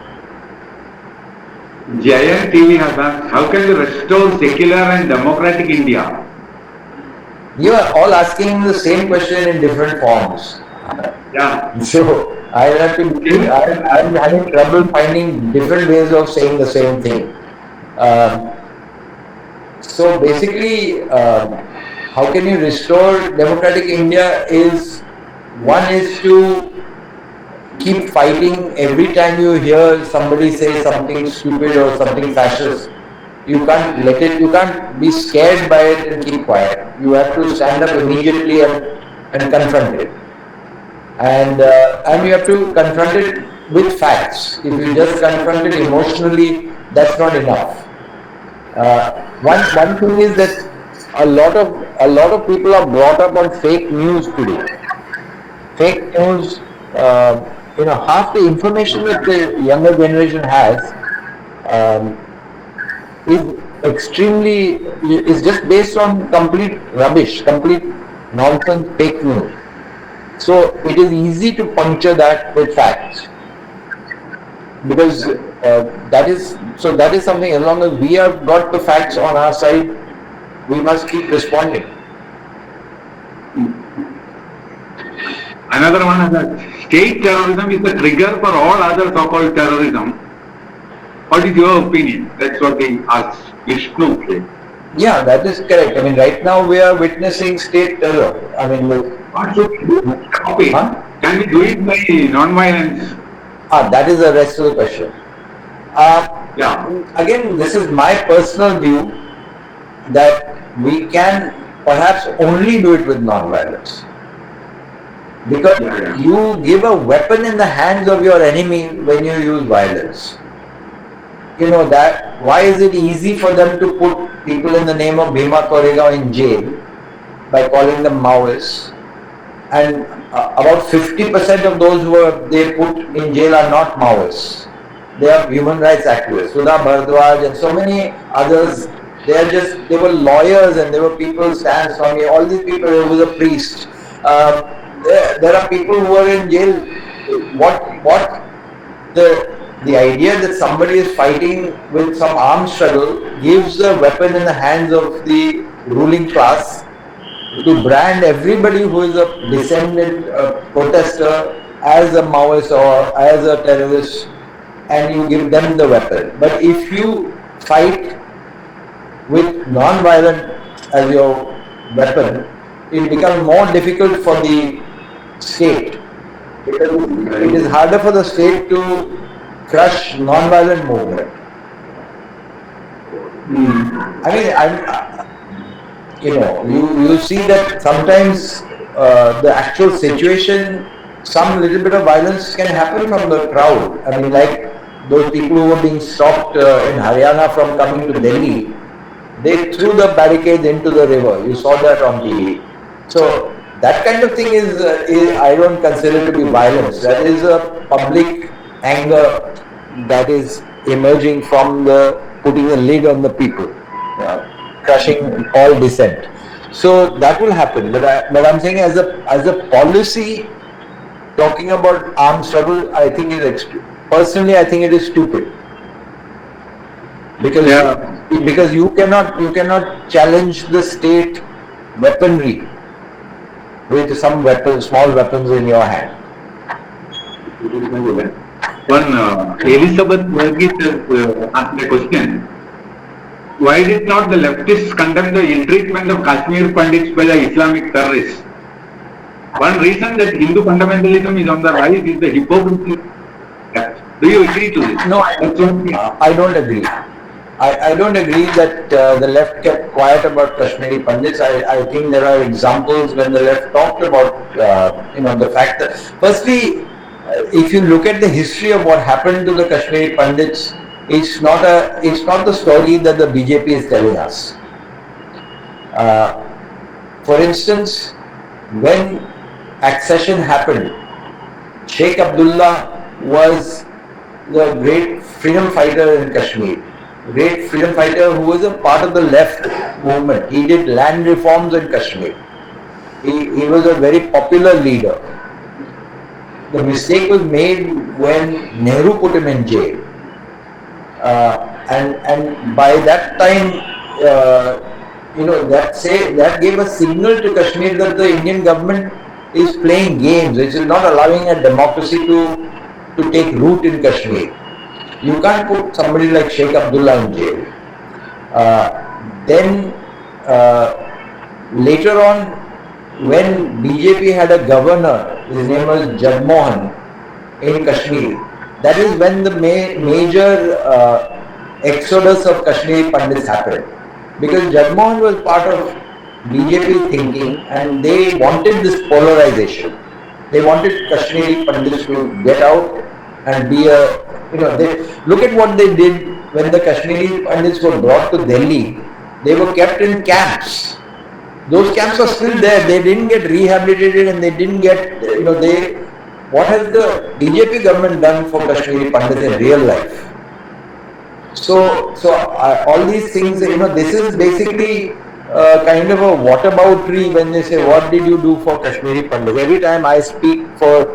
Giant TV has asked, how can we restore secular and democratic India? You are all asking the same question in different forms. Yeah. So I have to. I'm having trouble finding different ways of saying the same thing. So basically, how can you restore democratic India? Is one is to keep fighting every time you hear somebody say something stupid or something fascist. You can't let it. You can't be scared by it and keep quiet. You have to stand up immediately and confront it. And you have to confront it with facts. If you just confront it emotionally, that's not enough. One thing is that a lot of people are brought up on fake news today. Fake news, half the information that the younger generation has is just based on complete rubbish, complete nonsense, fake news. So it is easy to puncture that with facts, because that is something. As long as we have got the facts on our side, we must keep responding. Another one is that state terrorism is the trigger for all other so-called terrorism. What is your opinion? That's what they asked Vishnu. Yeah, that is correct. I mean, right now we are witnessing state terror. I mean, what should we do? Copy. Can we do it by non-violence? That is the rest of the question. Again, this is my personal view that we can perhaps only do it with non-violence. Because you give a weapon in the hands of your enemy when you use violence. You know that. Why is it easy for them to put people in the name of Bhima Koregaon in jail by calling them Maoists? And about 50% of those who they put in jail are not Maoists. They are human rights activists. Sudha Bhardwaj and so many others. They were lawyers and they were people, Stan Swami, all these people. There was a priest. There are people who are in jail. The idea that somebody is fighting with some armed struggle gives a weapon in the hands of the ruling class to brand everybody who is a descendant protester as a Maoist or as a terrorist, and you give them the weapon. But if you fight with non-violent as your weapon, it becomes more difficult for the state, because it is harder for the state to crush non-violent movement. I mean, you see that sometimes the actual situation, some little bit of violence can happen from the crowd. I mean, like those people who were being stopped in Haryana from coming to Delhi, they threw the barricades into the river. You saw that on TV. So that kind of thing is I don't consider to be violence. That is a public anger that is emerging from the putting a lid on the people, crushing all dissent. So that will happen. But I'm saying as a policy, talking about armed struggle, I think personally I think it is stupid. Because you cannot challenge the state weaponry with some small weapons in your hand. One Elizabeth Burgess asked a question. Why did not the leftists condemn the ill-treatment of Kashmir Pandits by the Islamic terrorists? One reason that Hindu fundamentalism is on the rise is the hypocrisy. Do you agree to this? No, I don't agree. I don't agree that the left kept quiet about Kashmiri Pandits. I think there are examples when the left talked about the fact that firstly, if you look at the history of what happened to the Kashmiri Pandits, it's not the story that the BJP is telling us. For instance, when accession happened, Sheikh Abdullah was the great freedom fighter in Kashmir, great freedom fighter who was a part of the left movement. He did land reforms in Kashmir. He was a very popular leader. The mistake was made when Nehru put him in jail. And by that time, that gave a signal to Kashmir that the Indian government is playing games. It is not allowing a democracy to take root in Kashmir. You can't put somebody like Sheikh Abdullah in jail. Then later on, when BJP had a governor, his name was Jagmohan in Kashmir, that is when the major exodus of Kashmiri Pandits happened. Because Jagmohan was part of BJP thinking and they wanted this polarization. They wanted Kashmiri Pandits to get out and be look at what they did when the Kashmiri Pandits were brought to Delhi. They were kept in camps. Those camps are still there. They didn't get rehabilitated and they didn't get, what has the BJP government done for Kashmiri Pandits in real life? So all these things, this is basically kind of a whataboutery when they say, what did you do for Kashmiri Pandits? Every time I speak for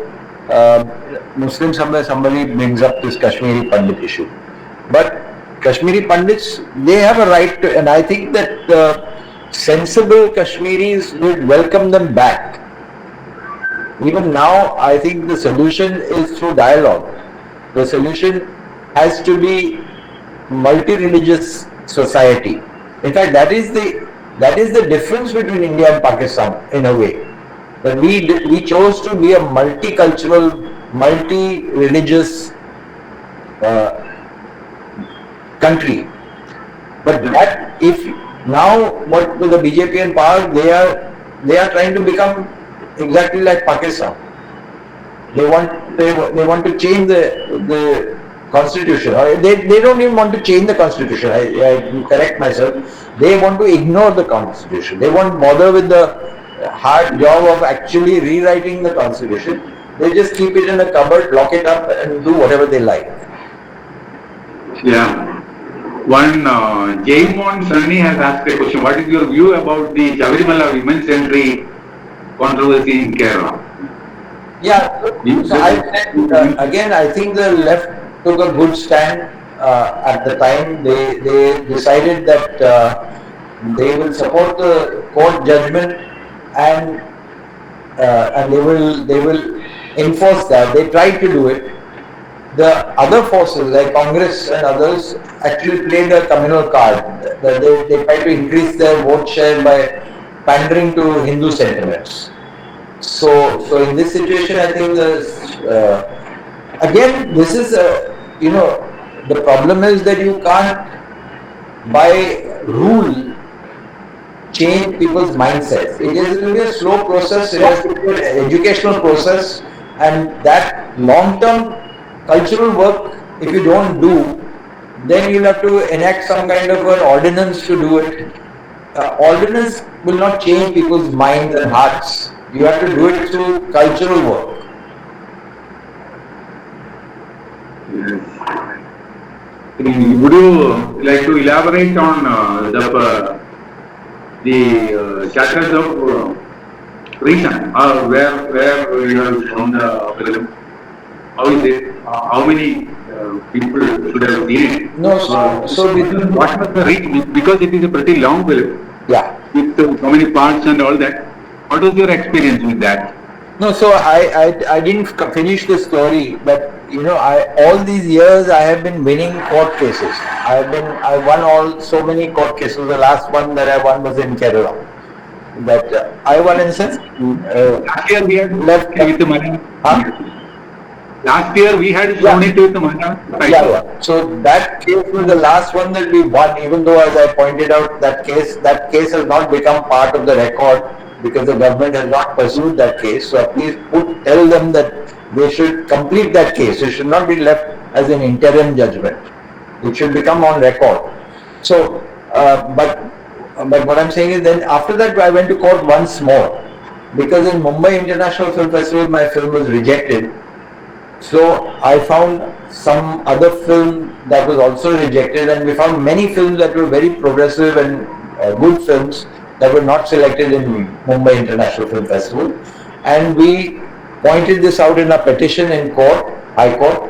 Muslim somebody brings up this Kashmiri Pandit issue. But Kashmiri Pandits, they have a right to, and I think that sensible Kashmiris would welcome them back. Even now, I think the solution is through dialogue. The solution has to be multi-religious society. In fact, that is the difference between India and Pakistan in a way. That we chose to be a multicultural, multi-religious country. But that if now what with the BJP in power, they are trying to become exactly like Pakistan. They want to change the constitution. Or they don't even want to change the constitution. I correct myself. They want to ignore the constitution. They won't bother with the hard job of actually rewriting the constitution. They just keep it in a cupboard, lock it up, and do whatever they like. Yeah. One Jaimon Sunny has asked a question. What is your view about the Sabarimala women's entry controversy in Kerala? Yeah. So again, I think the left took a good stand at the time. They decided that they will support the court judgment and they will enforce that. They tried to do it. The other forces like Congress and others actually played a communal card. They tried to increase their vote share by pandering to Hindu sentiments. So in this situation, I think again, this is the problem is that you can't by rule change people's mindsets. It is going to be a slow process. It has to be an educational process, and that long-term cultural work, if you don't do, then you'll have to enact some kind of an ordinance to do it. Ordinance will not change people's minds and hearts. You have to do it through cultural work. Yes. Would you like to elaborate on the chapters of reason, where you have shown the film? How is it? How many people should have seen it? No, so what was the reach? Because it is a pretty long film. Yeah. With so many parts and all that. What was your experience with that? No, so I didn't finish the story, but all these years I have been winning court cases. I won so many court cases. The last one that I won was in Kerala. But I won in sense. Last year we had left with the money. Huh? Last year we had shown it with the money. Yeah. So that case was the last one that we won. Even though, as I pointed out, that case has not become part of the record because the government has not pursued that case. So please tell them that they should complete that case. It should not be left as an interim judgment. It should become on record. So, but what I'm saying is, then after that I went to court once more because in Mumbai International Film Festival my film was rejected. So I found some other film that was also rejected, and we found many films that were very progressive and good films that were not selected in Mumbai International Film Festival, and we pointed this out in a petition in court, High Court,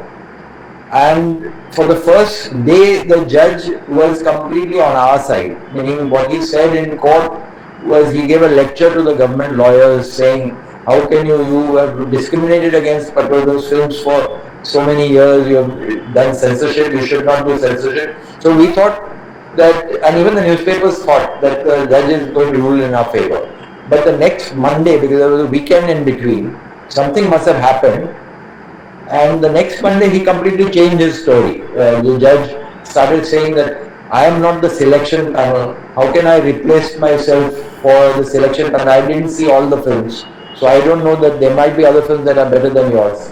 And for the first day, the judge was completely on our side. Meaning, what he said in court was he gave a lecture to the government lawyers saying, how can you have discriminated against Patwardhan's films for so many years, you have done censorship, you should not do censorship. So we thought that, and even the newspapers thought that the judge is going to rule in our favor. But the next Monday, because there was a weekend in between, something must have happened. And the next Monday, he completely changed his story. The judge started saying that I am not the selection panel. How can I replace myself for the selection panel? I didn't see all the films, so I don't know that there might be other films that are better than yours,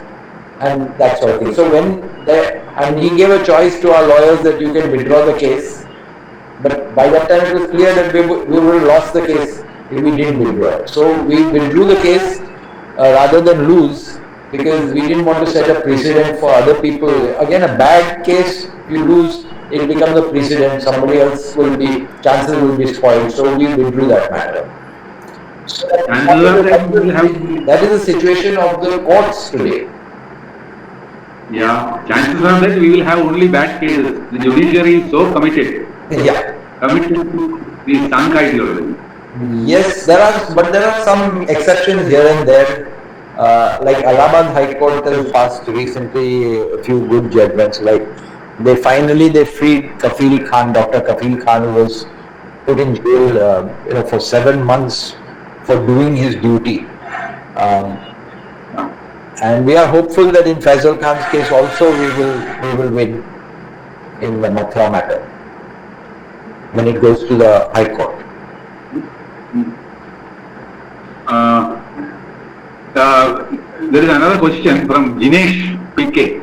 and that sort of thing. So and he gave a choice to our lawyers that you can withdraw the case, but by that time it was clear that we would have lost the case if we didn't withdraw it. So we withdrew the case rather than lose, because we didn't want to set a precedent for other people. Again, a bad case, you lose, it becomes a precedent, somebody else chances will be spoiled. So we withdrew that matter. So that is the situation of the courts today. Yeah, chances are that we will have only bad cases. The judiciary is so committed. Yeah. Committed to the Sangha ideology. Yes, there are some exceptions here and there. Like Allahabad High Court has passed recently a few good judgments. Like they freed Kafil Khan, Dr. Kafil Khan, who was put in jail for 7 months for doing his duty. And we are hopeful that in Faisal Khan's case also we will win in the Mathura matter when it goes to the High Court. There is another question from Jinesh PK.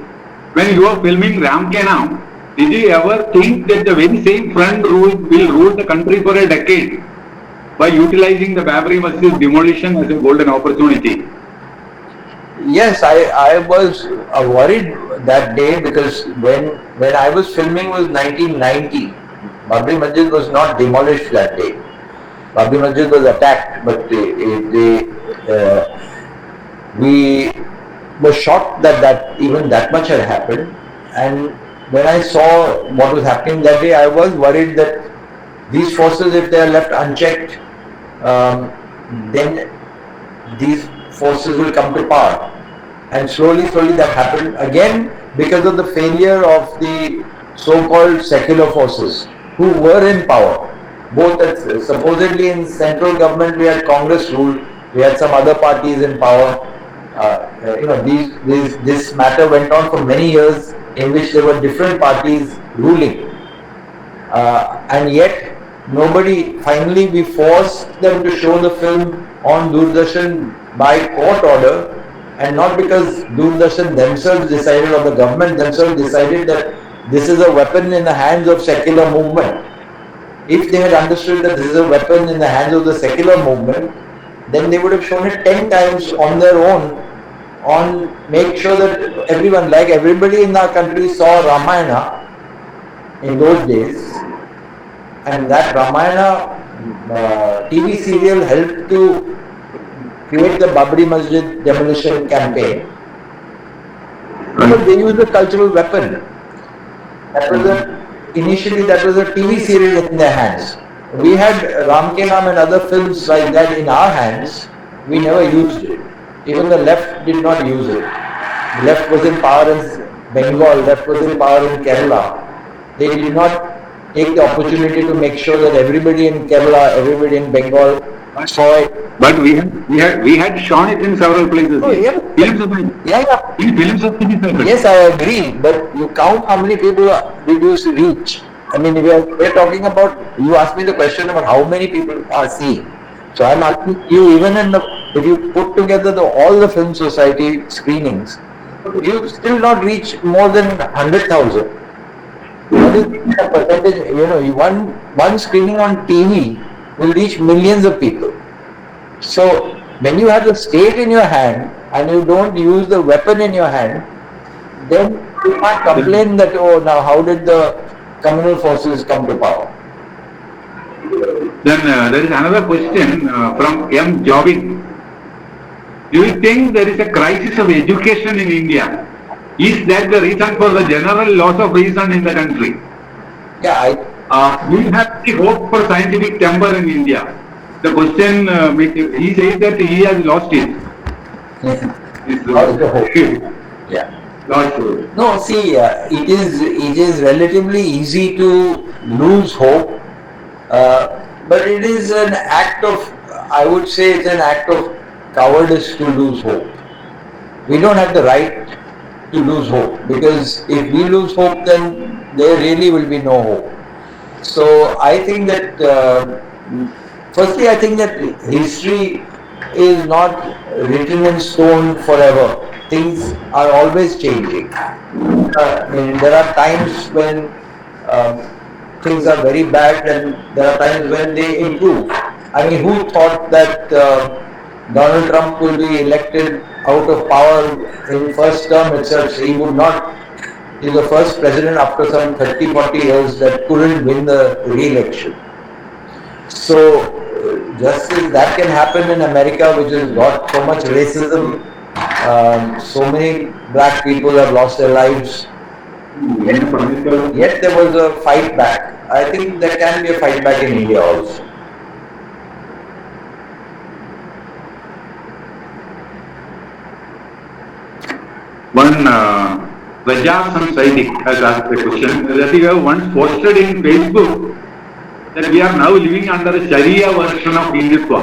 When you are filming Ram Ke Naam, did you ever think that the very same front will rule the country for a decade by utilizing the Babri Masjid demolition as a golden opportunity? Yes, I was worried that day, because when I was filming was 1990. Babri Masjid was not demolished that day. Babri Masjid was attacked, but we were shocked that even that much had happened. And when I saw what was happening that day, I was worried that these forces, if they are left unchecked, then these forces will come to power. And slowly that happened again because of the failure of the so-called secular forces who were in power. Both supposedly in central government we had Congress rule, we had some other parties in power. This matter went on for many years in which there were different parties ruling, and yet finally we forced them to show the film on Doordarshan by court order, and not because Doordarshan themselves decided or the government themselves decided that this is a weapon in the hands of secular movement. If they had understood that this is a weapon in the hands of the secular movement, then they would have shown it 10 times on their own, make sure that everybody in our country saw Ramayana in those days, and that Ramayana TV serial helped to create the Babri Masjid demolition campaign. Because they used a cultural weapon. Initially that was a TV serial in their hands. We had Ram Ke Naam and other films like that in our hands. We never used it. Even the left did not use it. The left was in power in Bengal, left was in power in Kerala. They did not take the opportunity to make sure that everybody in Kerala, everybody in Bengal saw it. But we had shown it in several places. Oh, yeah. Films of in films of Yes, I agree. But you count how many people did you reach. I mean, we're talking about, you asked me the question about how many people are seeing. So I'm asking you, even if you put together all the film society screenings, you still not reach more than 100,000. What is the percentage? One screening on TV will reach millions of people. So when you have the state in your hand and you don't use the weapon in your hand, then you can't complain that, now how did the communal forces come to power? Then there is another question from M. Jobin. Do you think there is a crisis of education in India? is that the reason for the general loss of reason in the country? Yeah, We have the hope for scientific temper in India. The question, he says that he has lost it. Lost the hope. Yeah. Lost hope. No, see, it is relatively easy to lose hope, but it is an act of, I would say, it's an act of cowardice to lose hope. We don't have the right to lose hope, because if we lose hope, then there really will be no hope. So I think that, firstly, I think that history is not written in stone forever. Things are always changing. I mean, there are times when things are very bad, and there are times when they improve. I mean, who thought that Donald Trump will be elected out of power in first term itself? He would not. He's the first president after some 30-40 years that couldn't win the re-election. So just as that can happen in America, which has got so much racism, so many black people have lost their lives, yet there was a fight back. I think there can be a fight back in India also. One Rajasam Saidik has asked a question that you have once posted in Facebook that we are now living under a Sharia version of Hindutva.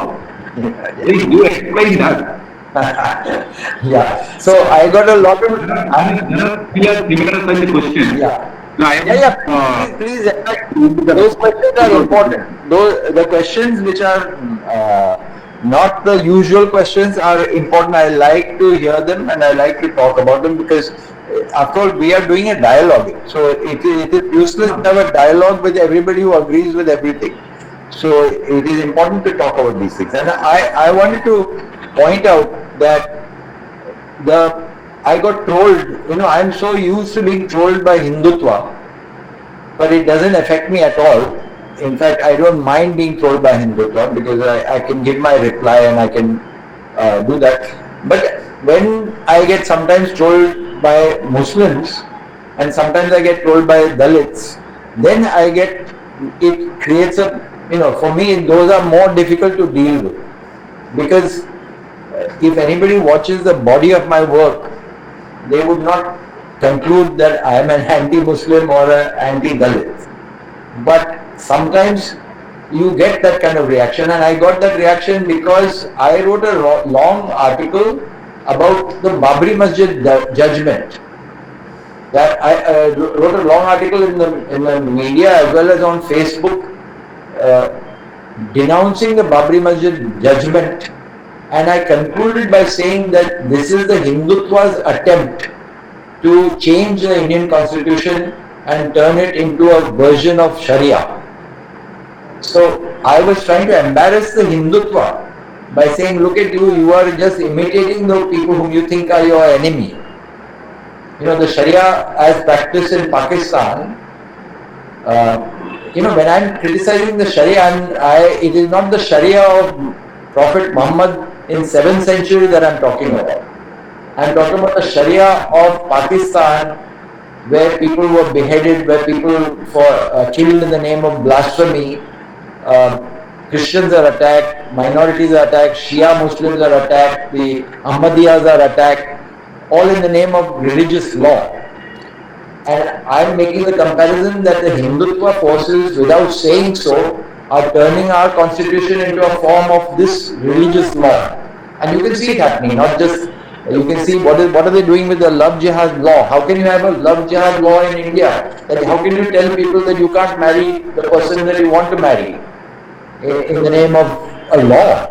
Please do explain that. Yeah. So I got a lot of. We are similar such a question. Yeah. No, Please. Those questions are important. The questions which are not the usual questions are important. I like to hear them and I like to talk about them, because after all, we are doing a dialogue. So it is useless to have a dialogue with everybody who agrees with everything. So it is important to talk about these things. And I wanted to point out that I got trolled. I'm so used to being trolled by Hindutva, but it doesn't affect me at all. In fact, I don't mind being trolled by Hindutva, because I can give my reply and I can do that. But when I get sometimes trolled by Muslims and sometimes I get trolled by Dalits, then it creates a, for me those are more difficult to deal with, because if anybody watches the body of my work, they would not conclude that I am an anti-Muslim or an anti-Dalit. But sometimes you get that kind of reaction, and I got that reaction because I wrote a long article about the Babri Masjid judgment. That I wrote a long article in the media as well as on Facebook denouncing the Babri Masjid judgment, and I concluded by saying that this is the Hindutva's attempt to change the Indian constitution and turn it into a version of Sharia. So I was trying to embarrass the Hindutva by saying, look at you are just imitating the people whom you think are your enemy. The Sharia as practiced in Pakistan, when I'm criticizing the Sharia, it is not the Sharia of Prophet Muhammad in 7th century that I'm talking about. I'm talking about the Sharia of Pakistan, where people were beheaded, where people were killed in the name of blasphemy. Christians are attacked, minorities are attacked, Shia Muslims are attacked, the Ahmadiyas are attacked, all in the name of religious law. And I'm making the comparison that the Hindutva forces, without saying so, are turning our constitution into a form of this religious law. And you can see it happening, not just, you can see what are they doing with the love jihad law. How can you have a love jihad law in India? How can you tell people that you can't marry the person that you want to marry in the name of a law?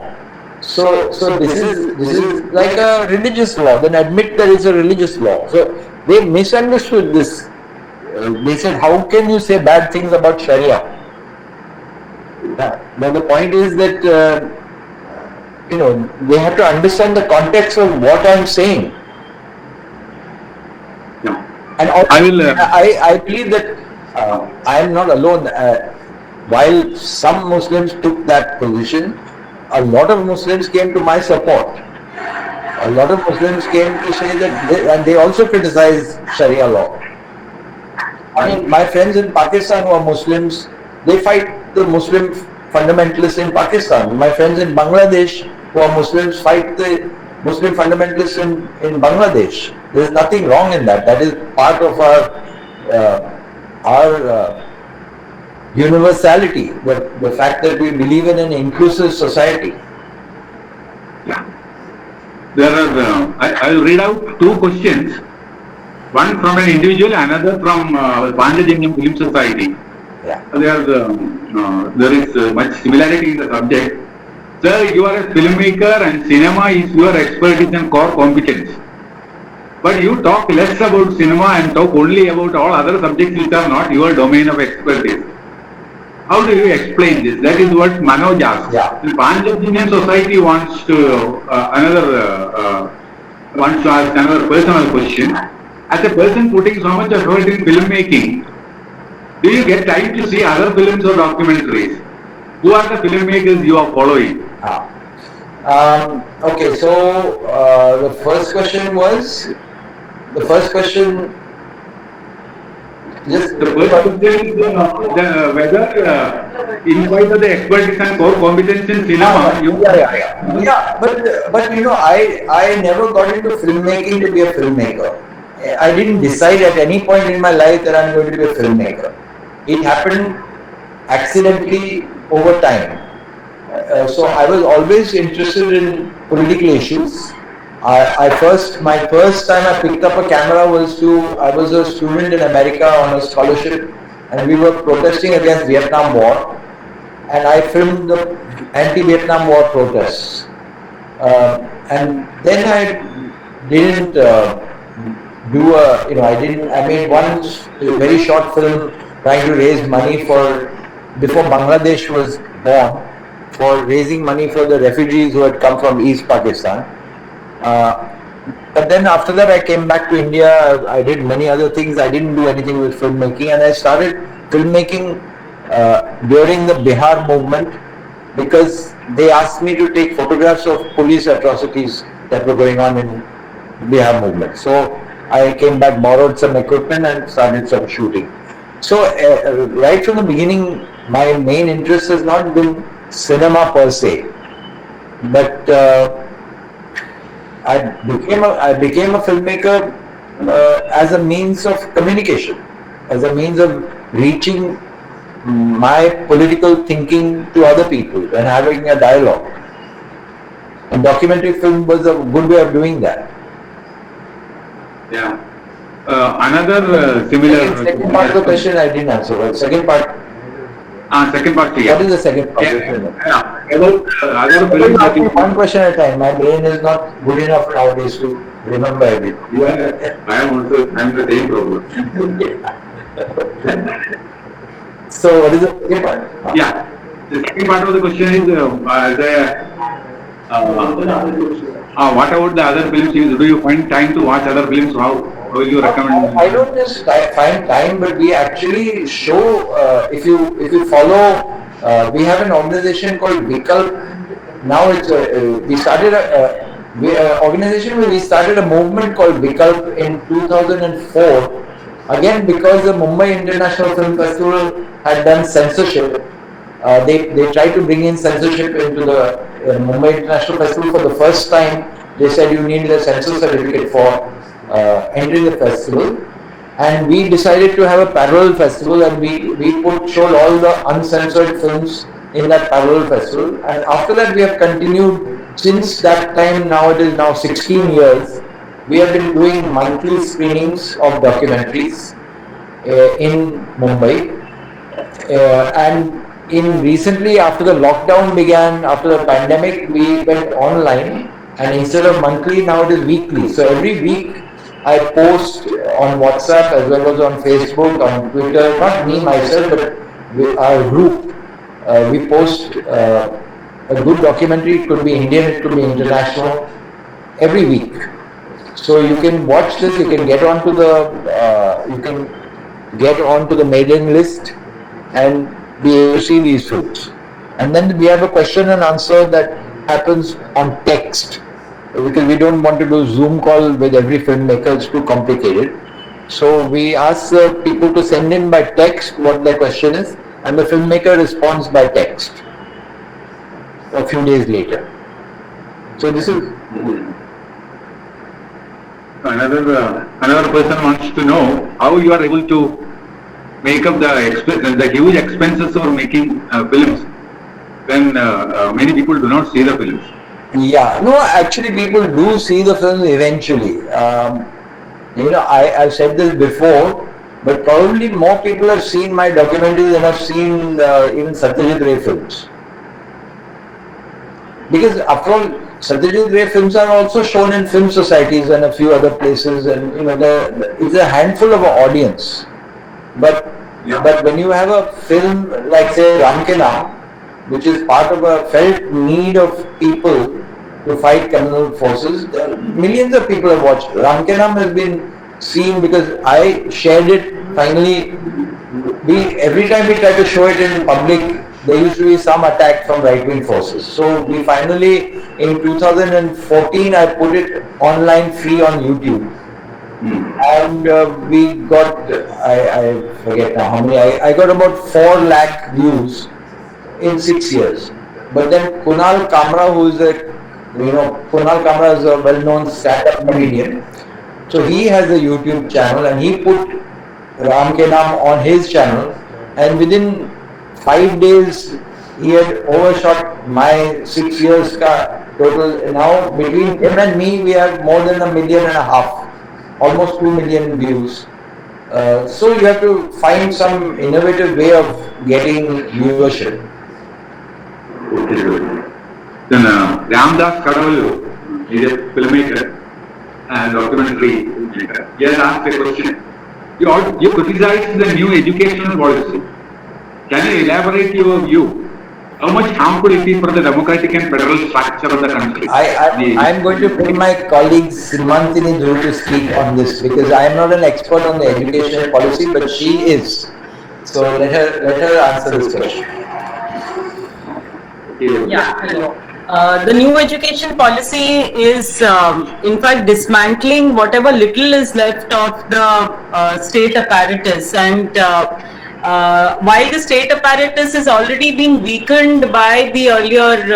So this is like a religious law. Then admit that it's a religious law. So they misunderstood this. They said, how can you say bad things about Sharia? But the point is that they have to understand the context of what I'm saying. No. And also, I believe that I am not alone. While some Muslims took that position, a lot of Muslims came to my support. a lot of Muslims came to say that, and they also criticize Sharia law. I mean, my friends in Pakistan who are Muslims, they fight the Muslim fundamentalists in Pakistan. My friends in Bangladesh who are Muslims fight the Muslim fundamentalists in Bangladesh. There is nothing wrong in that. That is part of our universality, the fact that we believe in an inclusive society. Yeah. There are, I will read out two questions. One from an individual, another from Panjajanyam Film Society. Yeah. There is much similarity in the subject. Sir, you are a filmmaker and cinema is your expertise and core competence. But you talk less about cinema and talk only about all other subjects which are not your domain of expertise. How do you explain this? That is what Manoj asked. Yeah. The Panjajanyam Society wants to ask another personal question. As a person putting so much effort in filmmaking, do you get time to see other films or documentaries? Who are the filmmakers you are following? Okay, so the first question was, just The first question is whether in spite of the expertise and core competence in cinema, Yeah, but you know, I never got into filmmaking to be a filmmaker. I didn't decide at any point in my life that I'm going to be a filmmaker. It happened accidentally over time. So I was always interested in political issues. My first time I picked up a camera I was a student in America on a scholarship, and we were protesting against Vietnam War, and I filmed the anti-Vietnam War protests. And then I didn't I made one very short film trying to raise money before Bangladesh was born, for raising money for the refugees who had come from East Pakistan. But then after that I came back to India. I did many other things. I didn't do anything with filmmaking, and I started filmmaking during the Bihar movement, because they asked me to take photographs of police atrocities that were going on in Bihar movement. So I came back, borrowed some equipment and started some shooting. So right from the beginning, my main interest has not been cinema per se, but I became a filmmaker as a means of communication, as a means of reaching my political thinking to other people and having a dialogue. And documentary film was a good way of doing that. Yeah. Another similar. Second part of the question I didn't answer. Well, second part. Second part. Yeah. What is the second part? About other films that you. One question at a time. My brain is not good enough nowadays to remember everything. I'm the same problem. So what is the second part? Yeah. The second part of the question is what about the other films? Do you find time to watch other films? How will you recommend? I don't just find time, but we actually show. If you follow, we have an organization called Vikalp. Now it's we started organization where we started a movement called Vikalp in 2004. Again, because the Mumbai International Film Festival had done censorship, they tried to bring in censorship into the Mumbai International Festival for the first time. They said you need a censor certificate for entering the festival, and we decided to have a parallel festival, and we showed all the uncensored films in that parallel festival. And after that, we have continued since that time. Now it is now 16 years. We have been doing monthly screenings of documentaries in Mumbai, and recently after the lockdown began, after the pandemic, we went online, and instead of monthly, now it is weekly. So every week I post on WhatsApp as well as on Facebook, on Twitter, not me myself, but our group, we post a good documentary. It could be Indian, it could be international, every week. So you can watch this, you can get onto the mailing list and be able to see these films. And then we have a question and answer that happens on text. because we don't want to do Zoom call with every filmmaker, it's too complicated. So we ask people to send in by text what their question is, and the filmmaker responds by text a few days later. So this is another person wants to know how you are able to make up the huge expenses for making films when many people do not see the films. Yeah, no, actually people do see the film eventually. I've said this before, but probably more people have seen my documentaries than have seen even Satyajit Ray films. Because after all, Satyajit Ray films are also shown in film societies and a few other places, and it's a handful of an audience. But when you have a film like say Ram Ke Naam, which is part of a felt need of people to fight criminal forces, millions of people have watched. Ram Ke Naam has been seen because I shared it. Finally, every time we try to show it in public, there used to be some attack from right-wing forces. So we finally, in 2014, I put it online free on YouTube. And we got, I forget now how many, I got about 4 lakh views in 6 years. But then Kunal Kamra, Kunal Kamra is a well-known stand-up comedian. So he has a YouTube channel and he put Ram Ke Naam on his channel, and within 5 days he had overshot my 6 years total. Now between him and me we have more than 1.5 million, almost 2 million views. So you have to find some innovative way of getting viewership. Okay. Then Ramdas Kadavalu is a filmmaker and documentary maker. He has asked a question. You criticize the new educational policy. Can you elaborate your view? How much harmful it is for the democratic and federal structure of the country? I am going to bring my colleague Simantini Dhru to speak on this, because I am not an expert on the educational policy, but she is. So let her answer this question. Yeah, hello. The new education policy is in fact dismantling whatever little is left of the state apparatus, and while the state apparatus is already being weakened by the earlier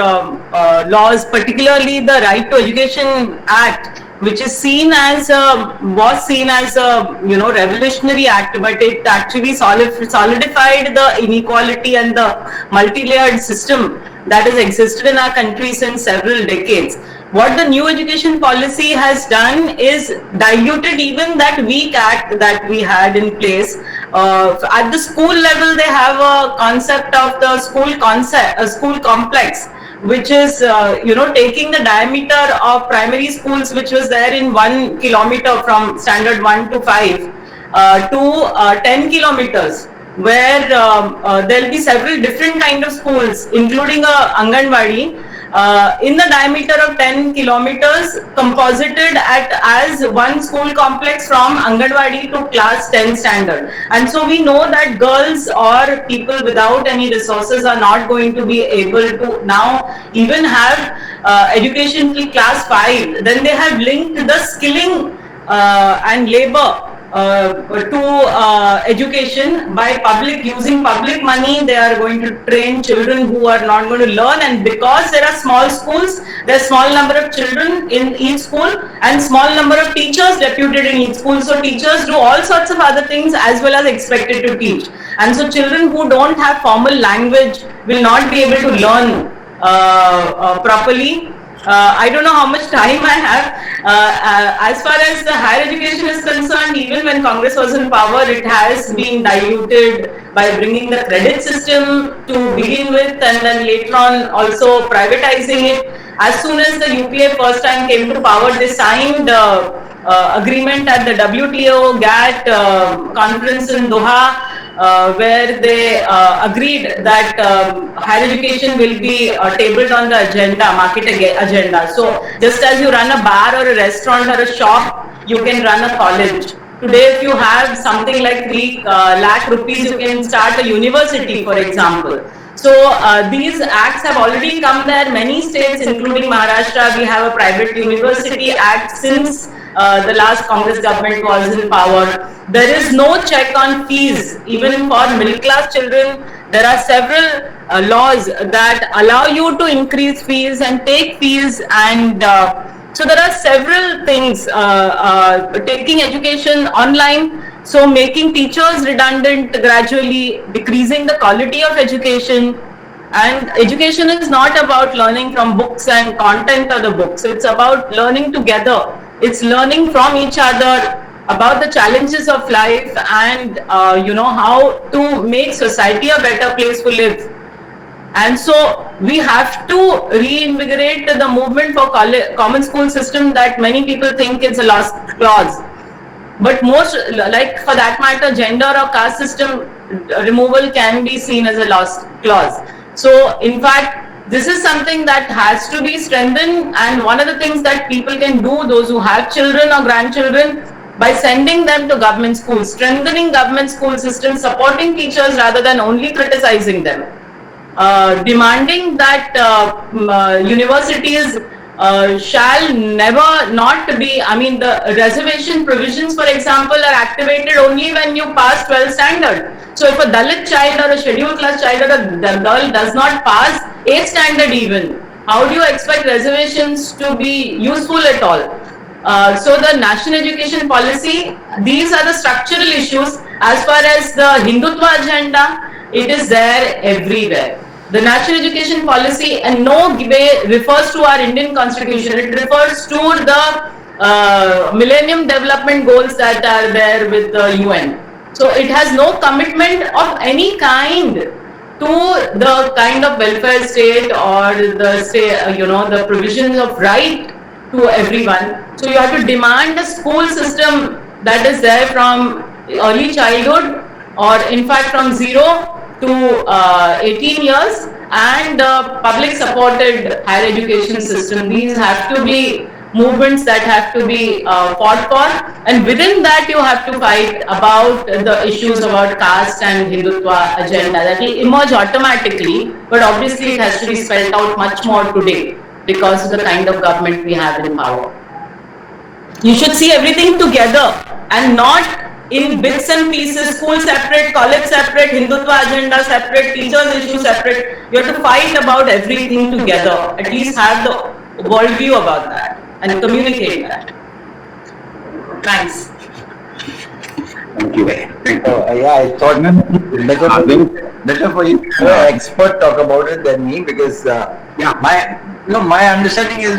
laws, particularly the Right to Education Act, which is was seen as a revolutionary act, but it actually solidified the inequality and the multi-layered system that has existed in our country since several decades. What the new education policy has done is diluted even that weak act that we had in place. At the school level, they have a concept of the school complex, which is taking the diameter of primary schools, which was there in 1 kilometer from standard 1 to 5 to 10 kilometers, where there will be several different kind of schools, including a Anganwadi, in the diameter of 10 kilometers, composited as one school complex from Anganwadi to class 10 standard. And so we know that girls or people without any resources are not going to be able to now even have education till class 5. Then they have linked the skilling and labor to education by using public money. They are going to train children who are not going to learn, and because there are small schools, there are small number of children in each school and small number of teachers deputed in each school. So teachers do all sorts of other things as well as expected to teach, and so children who don't have formal language will not be able to learn properly. I don't know how much time I have. As far as the higher education is concerned, even when Congress was in power, it has been diluted by bringing the credit system to begin with, and then later on also privatizing it. As soon as the UPA first time came to power, they signed agreement at the WTO GATT conference in Doha, where they agreed that higher education will be tabled on the agenda, market agenda. So just as you run a bar or a restaurant or a shop, you can run a college. Today, if you have something like 3 lakh rupees, you can start a university, for example. So these acts have already come there. Many states, including Maharashtra, we have a private university act since the last Congress government was in power. There is no check on fees, even for middle class children. There are several laws that allow you to increase fees and take fees, and so there are several things. Taking education online, so making teachers redundant gradually, decreasing the quality of education. And education is not about learning from books and content of the books. It's about learning together. It's learning from each other about the challenges of life, and how to make society a better place to live. And so we have to reinvigorate the movement for common school system that many people think is a lost cause. But most, like for that matter, gender or caste system removal can be seen as a lost clause. So in fact, this is something that has to be strengthened, and one of the things that people can do, those who have children or grandchildren, by sending them to government schools, strengthening government school systems, supporting teachers rather than only criticizing them, demanding that universities shall never not be, the reservation provisions, for example, are activated only when you pass 12th standard. So if a Dalit child or a scheduled class child or a girl does not pass 8th standard even, how do you expect reservations to be useful at all? So the national education policy, these are the structural issues. As far as the Hindutva agenda, it is there everywhere. The national education policy in no way refers to our Indian constitution. It refers to the Millennium Development Goals that are there with the UN. So it has no commitment of any kind to the kind of welfare state or the the provisions of right to everyone. So you have to demand a school system that is there from early childhood, or in fact from 0 to 18 years, and public supported higher education system. These have to be movements that have to be fought for, and within that you have to fight about the issues about caste and Hindutva agenda. That will emerge automatically, but obviously it has to be spelled out much more today because of the kind of government we have in power. You should see everything together and not in bits and pieces, school separate, college separate, Hindutva agenda separate, teachers issue separate. You have to fight about everything together. At least have the worldview about that and communicate that. Thanks. Thank you. I thought better for you, expert talk about it than me, because my understanding is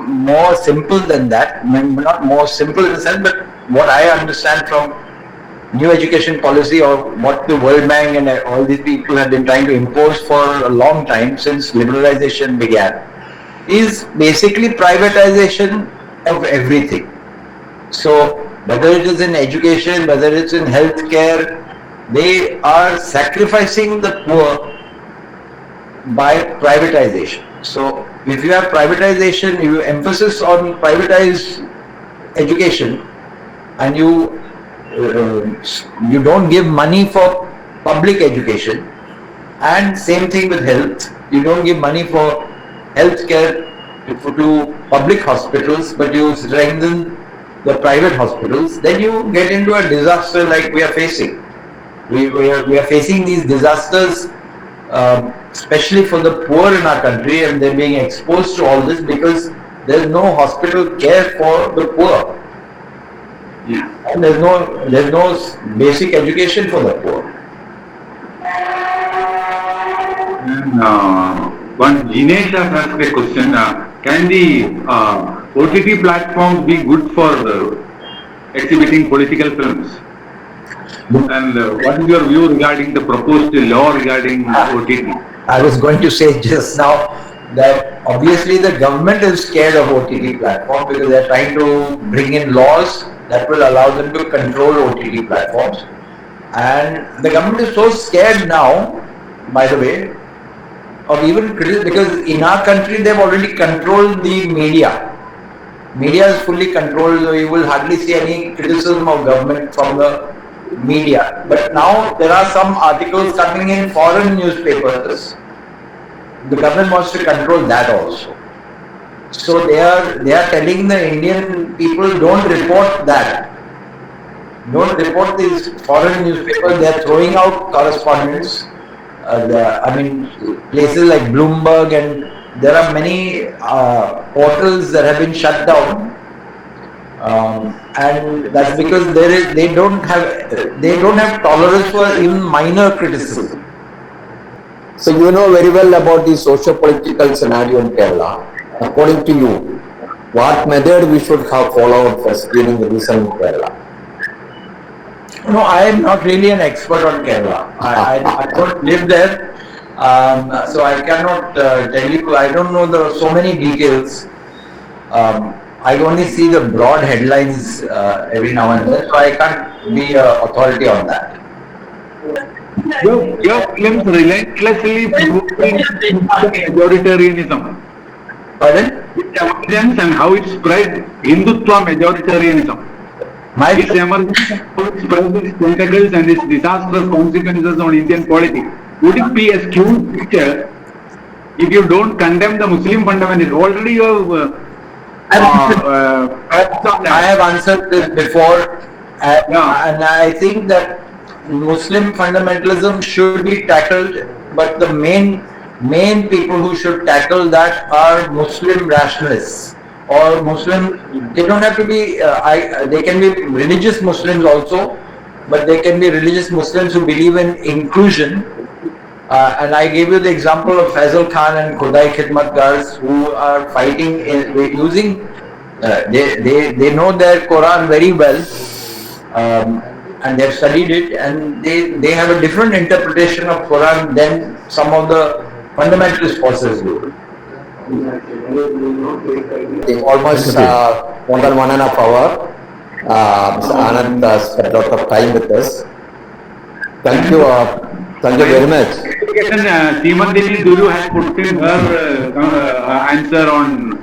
more simple than that. Not more simple in the sense, but what I understand from new education policy, or what the World Bank and all these people have been trying to impose for a long time since liberalization began, is basically privatization of everything. So whether it is in education, whether it's in healthcare, they are sacrificing the poor by privatization. So if you have privatization, you emphasis on privatized education, and you don't give money for public education, and same thing with health, you don't give money for healthcare to public hospitals, but you strengthen the private hospitals, then you get into a disaster like we are facing. We are facing these disasters, especially for the poor in our country, and they're being exposed to all this because there's no hospital care for the poor. Yeah. And there's no basic education for the poor. And one Jinesh has asked a question. Can the OTT platforms be good for exhibiting political films? And what is your view regarding the proposed law regarding OTT? I was going to say just now that obviously the government is scared of OTT platforms because they're trying to bring in laws that will allow them to control OTT platforms. And the government is so scared now, by the way, of even criticism, because in our country they've already controlled the media. Media is fully controlled, so you will hardly see any criticism of government from the media. But now there are some articles coming in foreign newspapers. The government wants to control that also. So they are telling the Indian people, don't report that. Don't report these foreign newspapers. They are throwing out correspondents. Places like Bloomberg, and there are many portals that have been shut down. And that's because they don't have tolerance for even minor criticism. So you know very well about the socio-political scenario in Kerala. According to you, what method we should have followed for screening the reason in Kerala? No, I am not really an expert on Kerala. I don't live there, so I cannot tell you. I don't know so many details. I only see the broad headlines every now and then, so I can't be an authority on that. Your films relentlessly proving majoritarianism. Pardon? Its emergence and how it spread Hindutva majoritarianism. Its emergence, how it spread its tentacles and its disastrous consequences on Indian politics. Would it be a skewed picture if you don't condemn the Muslim fundamentalists? Already you have I have answered this before, and I think that Muslim fundamentalism should be tackled, but the main people who should tackle that are Muslim rationalists or Muslim. They don't have to be. They can be religious Muslims also, but they can be religious Muslims who believe in inclusion. And I gave you the example of Faisal Khan and Khudai Khidmatgars who are fighting using. They know their Quran very well, and they have studied it, and they have a different interpretation of Quran than some of the fundamentalist forces do. Almost more than 1.5 hours. Mr. Anand spent a lot of time with us. Thank you very much. Seemantini Duru has put in her answer on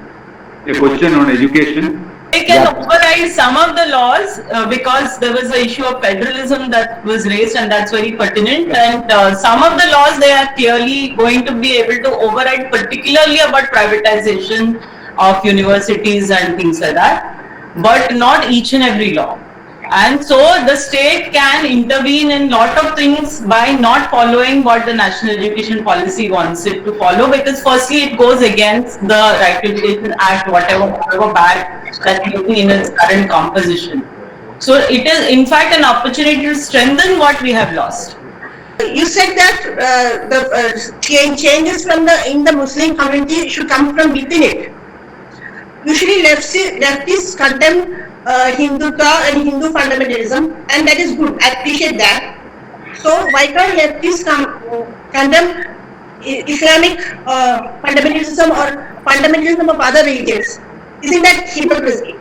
a question on education. They can override some of the laws because there was an issue of federalism that was raised, and that's very pertinent. And some of the laws they are clearly going to be able to override, particularly about privatization of universities and things like that, but not each and every law. And so the state can intervene in lot of things by not following what the National Education Policy wants it to follow, because firstly it goes against the Right to Education Act, whatever bad that is in its current composition. So it is in fact an opportunity to strengthen what we have lost. You said that the changes in the Muslim community should come from within it. Usually leftists condemn Hindutva and Hindu fundamentalism, and that is good. I appreciate that. So why can't leftists condemn Islamic fundamentalism or fundamentalism of other religions? Isn't that hypocrisy?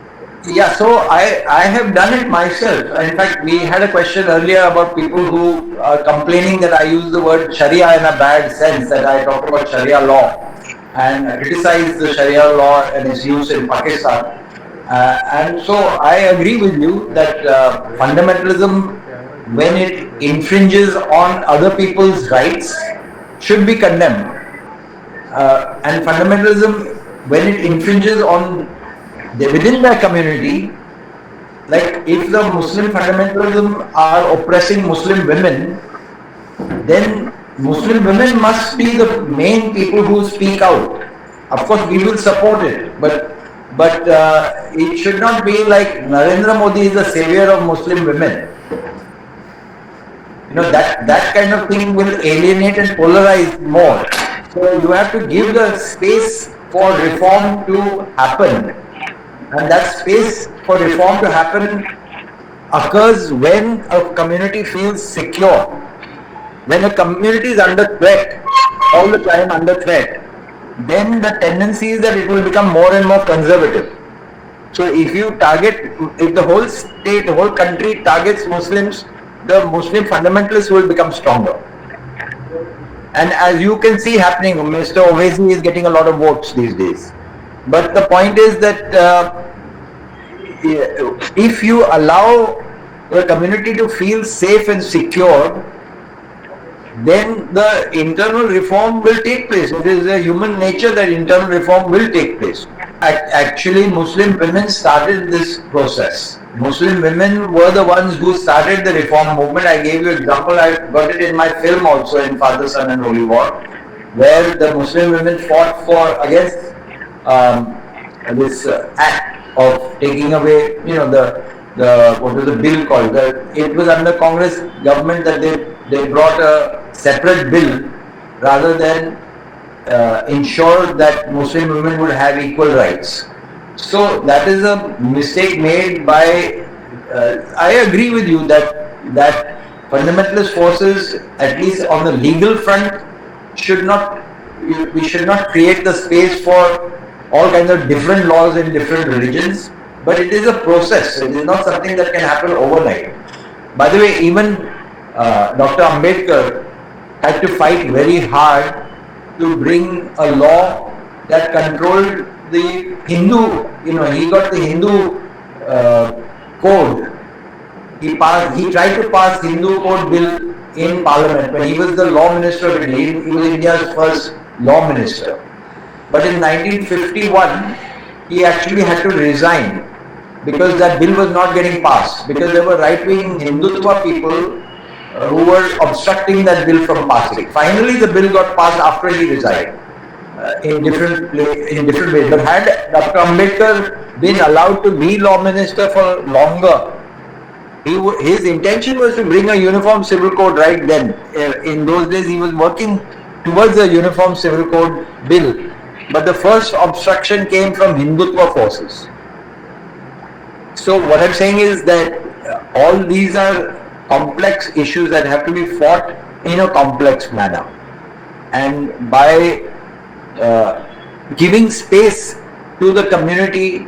Yeah, so I have done it myself. In fact, we had a question earlier about people who are complaining that I use the word Sharia in a bad sense, that I talk about Sharia law and criticize the Sharia law and its use in Pakistan. And so I agree with you that fundamentalism, when it infringes on other people's rights, should be condemned. And fundamentalism, when it infringes on within their community, like if the Muslim fundamentalism are oppressing Muslim women, then Muslim women must be the main people who speak out. Of course, we will support it, but it should not be like Narendra Modi is the savior of Muslim women. You know, that kind of thing will alienate and polarize more. So you have to give the space for reform to happen, and that space for reform to happen occurs when a community feels secure. When a community is under threat, all the time under threat, then the tendency is that it will become more and more conservative. So if the whole state, the whole country targets Muslims, the Muslim fundamentalists will become stronger. And as you can see happening, Mr. Owaisi is getting a lot of votes these days. But the point is that if you allow the community to feel safe and secure, then the internal reform will take place. It is a human nature that internal reform will take place. Actually, Muslim women started this process. Muslim women were the ones who started the reform movement. I gave you an example. I got it in my film also, in Father, Son and Holy War, where the Muslim women fought against this act of taking away, the what was the bill called? It was under Congress government that they brought a separate bill rather than ensure that Muslim women would have equal rights. So that is a mistake made by. I agree with you that fundamentalist forces, at least on the legal front, we should not create the space for all kinds of different laws in different religions. But it is a process. It is not something that can happen overnight. By the way, even Dr. Ambedkar had to fight very hard to bring a law that controlled the Hindu, he got the Hindu code. He tried to pass Hindu code bill in Parliament when he was the law minister of India. He was India's first law minister. But in 1951, he actually had to resign because that bill was not getting passed, because there were right-wing Hindutva people who were obstructing that bill from passing. Finally, the bill got passed after he resigned in different ways. But had Dr. Ambedkar been allowed to be law minister for longer, his intention was to bring a uniform civil code right then. In those days, he was working towards a uniform civil code bill. But the first obstruction came from Hindutva forces. So what I'm saying is that all these are complex issues that have to be fought in a complex manner, and by giving space to the community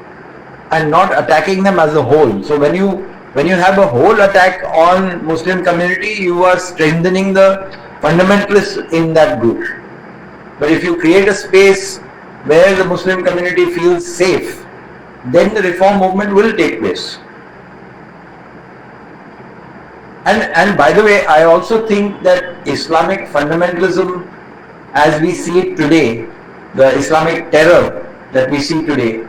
and not attacking them as a whole. So when you have a whole attack on Muslim community, you are strengthening the fundamentalists in that group. But if you create a space where the Muslim community feels safe, then the reform movement will take place. And by the way, I also think that Islamic fundamentalism, as we see it today, the Islamic terror that we see today,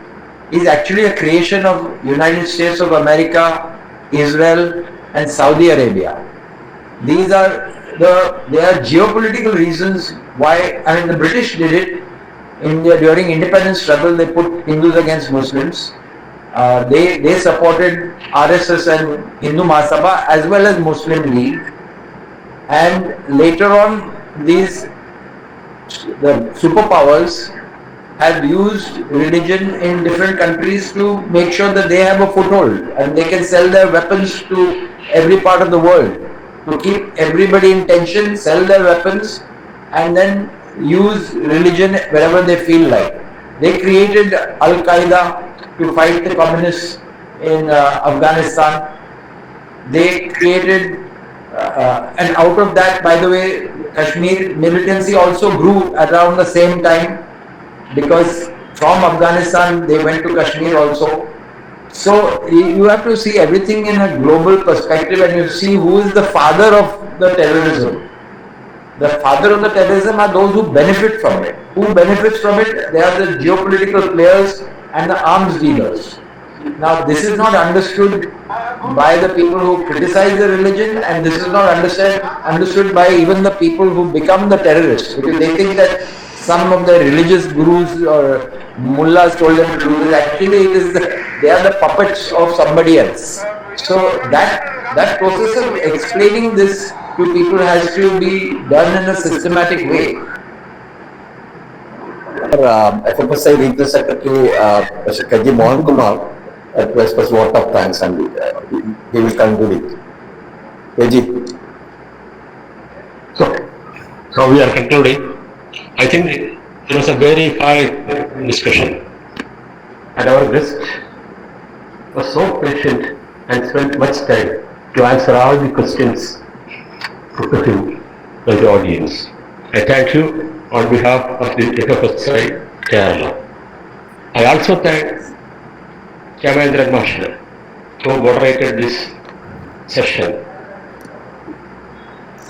is actually a creation of United States of America, Israel, and Saudi Arabia. They are geopolitical reasons why. I mean, the British did it. During independence struggle, they put Hindus against Muslims. They supported RSS and Hindu Mahasabha as well as Muslim League. And later on, the superpowers have used religion in different countries to make sure that they have a foothold and they can sell their weapons to every part of the world, to keep everybody in tension, sell their weapons, and then use religion wherever they feel like. They created Al-Qaeda to fight the communists in Afghanistan. They created, and out of that, by the way, Kashmir militancy also grew around the same time, because from Afghanistan they went to Kashmir also. So you have to see everything in a global perspective, and you see who is the father of the terrorism. The father of the terrorism are those who benefit from it. Who benefits from it? They are the geopolitical players and the arms dealers. Now, this is not understood by the people who criticize the religion, and this is not understood by even the people who become the terrorists, because they think that some of the religious gurus or mullahs told them to do this. Actually, they are the puppets of somebody else. So that process of explaining this to people has to be done in a systematic way. FFSI Regional Secretary Mr. Kaji Mohan Kumar to express vote of thanks, and he will conclude it. Kaji. So we are concluding. I think it was a very fine discussion, and our guest was so patient and spent much time to answer all the questions put to him by the audience. I thank you on behalf of the FFSI Kerala. I also thank Kamendran Master who moderated this session.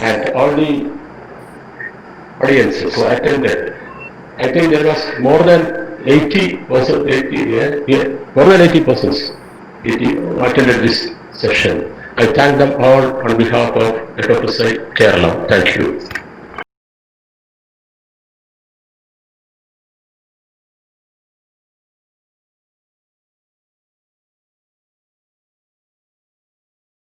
And all the audiences who attended, I think there was more than 80 persons attended this session. I thank them all on behalf of FFSI Kerala. Thank you.